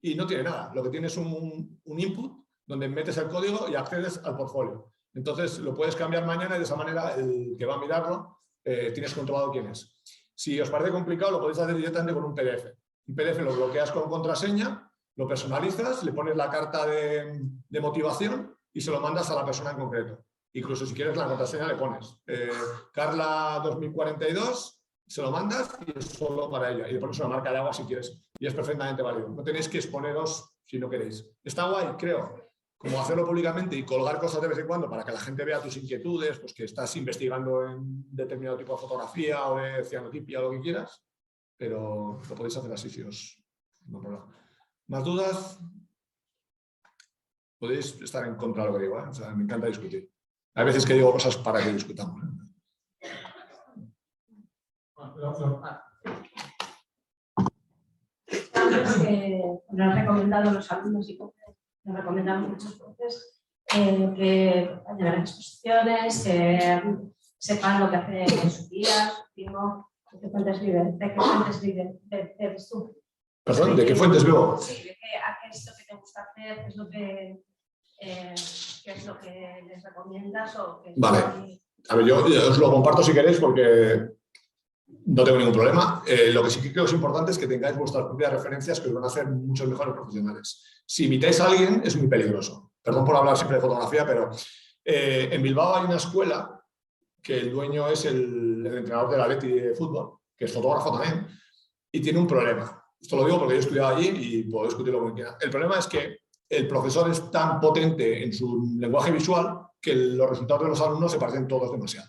y no tiene nada. Lo que tiene es un input donde metes el código y accedes al portfolio. Entonces, lo puedes cambiar mañana y de esa manera el que va a mirarlo tienes controlado quién es. Si os parece complicado, lo podéis hacer directamente con un PDF. Un PDF lo bloqueas con contraseña, lo personalizas, le pones la carta de motivación y se lo mandas a la persona en concreto. Incluso si quieres la contraseña le pones Carla 2042, se lo mandas y es solo para ella. Y le pones una marca de agua si quieres. Y es perfectamente válido. No tenéis que exponeros si no queréis. Está guay, creo, como hacerlo públicamente y colgar cosas de vez en cuando para que la gente vea tus inquietudes, pues que estás investigando en determinado tipo de fotografía o de cianotipia o lo que quieras. Pero lo podéis hacer así si os... No hay problema. ¿Más dudas? Podéis estar en contra de lo que digo, ¿eh? O sea, me encanta discutir. Hay veces que digo cosas para que discutamos, ¿eh? Nos han recomendado los alumnos y nos recomendan muchos profes que vayan a las exposiciones, que sepan lo que hacen en sus días. Digo, ¿de qué fuentes viven? ¿De qué fuentes viven? ¿Eres tú? Perdón, ¿de qué fuentes vivo? Sí, ¿qué es lo que te gusta hacer? ¿Qué es lo que les recomiendas? Vale. A ver, yo os lo comparto si queréis porque no tengo ningún problema. Lo que sí que creo es importante es que tengáis vuestras propias referencias que os van a hacer muchos mejores profesionales. Si imitáis a alguien es muy peligroso. Perdón por hablar siempre de fotografía, pero en Bilbao hay una escuela que el dueño es el entrenador del Atleti de fútbol, que es fotógrafo también, y tiene un problema. Esto lo digo porque yo he estudiado allí y puedo discutirlo con quien quiera. El problema es que el profesor es tan potente en su lenguaje visual que los resultados de los alumnos se parecen todos demasiado.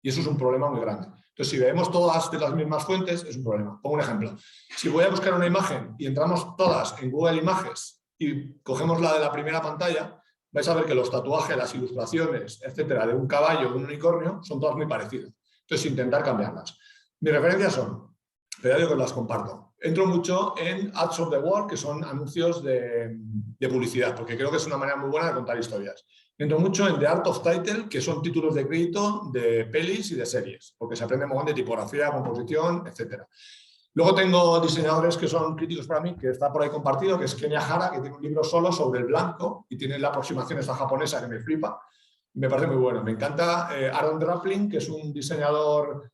Y eso es un problema muy grande. Entonces, si vemos todas de las mismas fuentes, es un problema. Pongo un ejemplo. Si voy a buscar una imagen y entramos todas en Google Images y cogemos la de la primera pantalla, vais a ver que los tatuajes, las ilustraciones, etcétera, de un caballo, de un unicornio, son todas muy parecidas. Entonces, intentar cambiarlas. Mis referencias son, pero ya digo que las comparto. Entro mucho en Ads of the World, que son anuncios de publicidad, porque creo que es una manera muy buena de contar historias. Entro mucho en The Art of Title, que son títulos de crédito de pelis y de series, porque se aprende un montón de tipografía, composición, etc. Luego tengo diseñadores que son críticos para mí, que está por ahí compartido, que es Kenya Hara, que tiene un libro solo sobre el blanco y tiene la aproximación esta japonesa que me flipa. Me parece muy bueno. Me encanta Aaron Draplin, que es un diseñador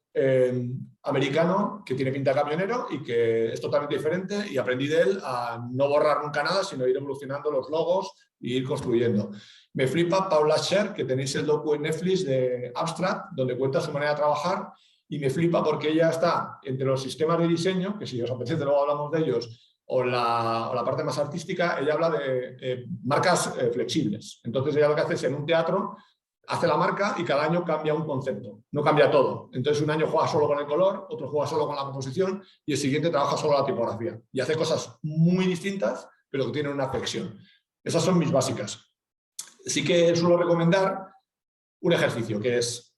americano que tiene pinta de camionero y que es totalmente diferente, y aprendí de él a no borrar nunca nada, sino ir evolucionando los logos e ir construyendo. Me flipa Paula Scher, que tenéis el docu en Netflix de Abstract, donde cuenta su manera de trabajar, y me flipa porque ella está entre los sistemas de diseño, que si os apetece luego hablamos de ellos, o la parte más artística. Ella habla de marcas flexibles. Entonces ella lo que hace es en un teatro hace la marca y cada año cambia un concepto, no cambia todo. Entonces un año juega solo con el color, otro juega solo con la composición y el siguiente trabaja solo la tipografía. Y hace cosas muy distintas, pero que tienen una flexión. Esas son mis básicas. Sí que suelo recomendar un ejercicio, que es,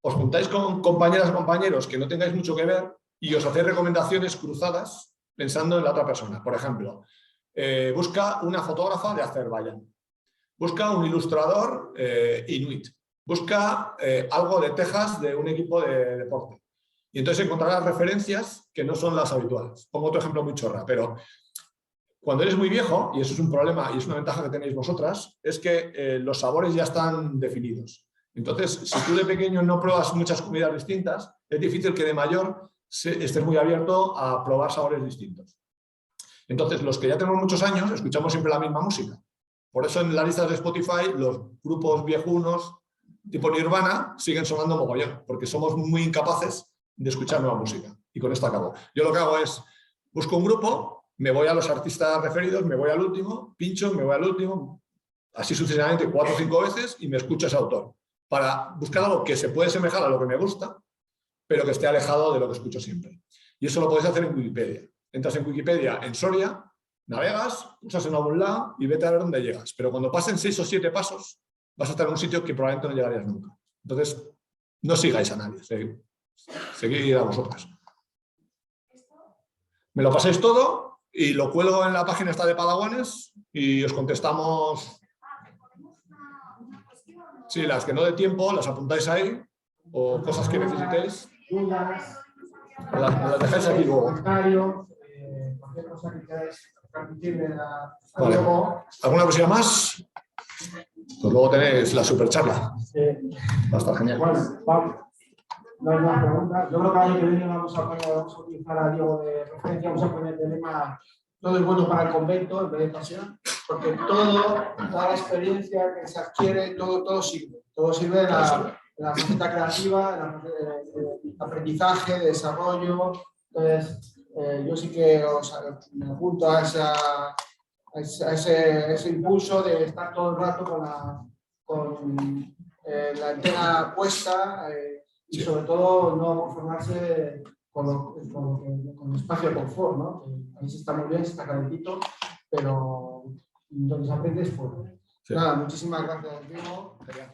os juntáis con compañeras o compañeros que no tengáis mucho que ver y os hacéis recomendaciones cruzadas pensando en la otra persona. Por ejemplo, busca una fotógrafa de Azerbaiyán. Busca un ilustrador inuit. Busca algo de Texas de un equipo de deporte. Y entonces encontrarás referencias que no son las habituales. Pongo otro ejemplo muy chorra, pero cuando eres muy viejo, y eso es un problema y es una ventaja que tenéis vosotras, es que los sabores ya están definidos. Entonces, si tú de pequeño no pruebas muchas comidas distintas, es difícil que de mayor estés muy abierto a probar sabores distintos. Entonces, los que ya tenemos muchos años, escuchamos siempre la misma música. Por eso en las listas de Spotify los grupos viejunos tipo Nirvana siguen sonando mogollón, porque somos muy incapaces de escuchar nueva música. Y con esto acabo. Yo lo que hago es, busco un grupo, me voy a los artistas referidos, me voy al último, pincho, me voy al último, así sucesivamente 4 o 5 veces y me escucho a ese autor, para buscar algo que se puede asemejar a lo que me gusta, pero que esté alejado de lo que escucho siempre. Y eso lo podéis hacer en Wikipedia. Entras en Wikipedia en Soria, navegas, pulsas en algún lado y vete a ver dónde llegas. Pero cuando pasen 6 o 7 pasos, vas a estar en un sitio que probablemente no llegarías nunca. Entonces, no sigáis a nadie, seguid a vosotras. Me lo pasáis todo y lo cuelgo en la página esta de Padawanes y os contestamos. Sí, las que no dé tiempo, las apuntáis ahí, o cosas que necesitéis. Las dejáis aquí luego. Cualquier cosa que queráis transmitirme Vale. ¿Alguna cosilla más? Pues luego tenéis la super charla. Va a estar genial. Bueno, vamos. No hay más preguntas. Yo creo que el año que viene vamos a utilizar a Diego de referencia, vamos a poner el tema todo es bueno para el convento en vez de pasión, porque toda la experiencia que se adquiere, todo sirve. Todo sirve en la faceta creativa, en el aprendizaje, desarrollo. Entonces, yo sí que me apunto a ese impulso de estar todo el rato con la antena puesta y sobre todo no conformarse con espacio de confort, ¿no? Ahí se está muy bien, se está calentito, pero donde se aprende es fuerte. Sí. Nada, muchísimas gracias, Diego. Gracias.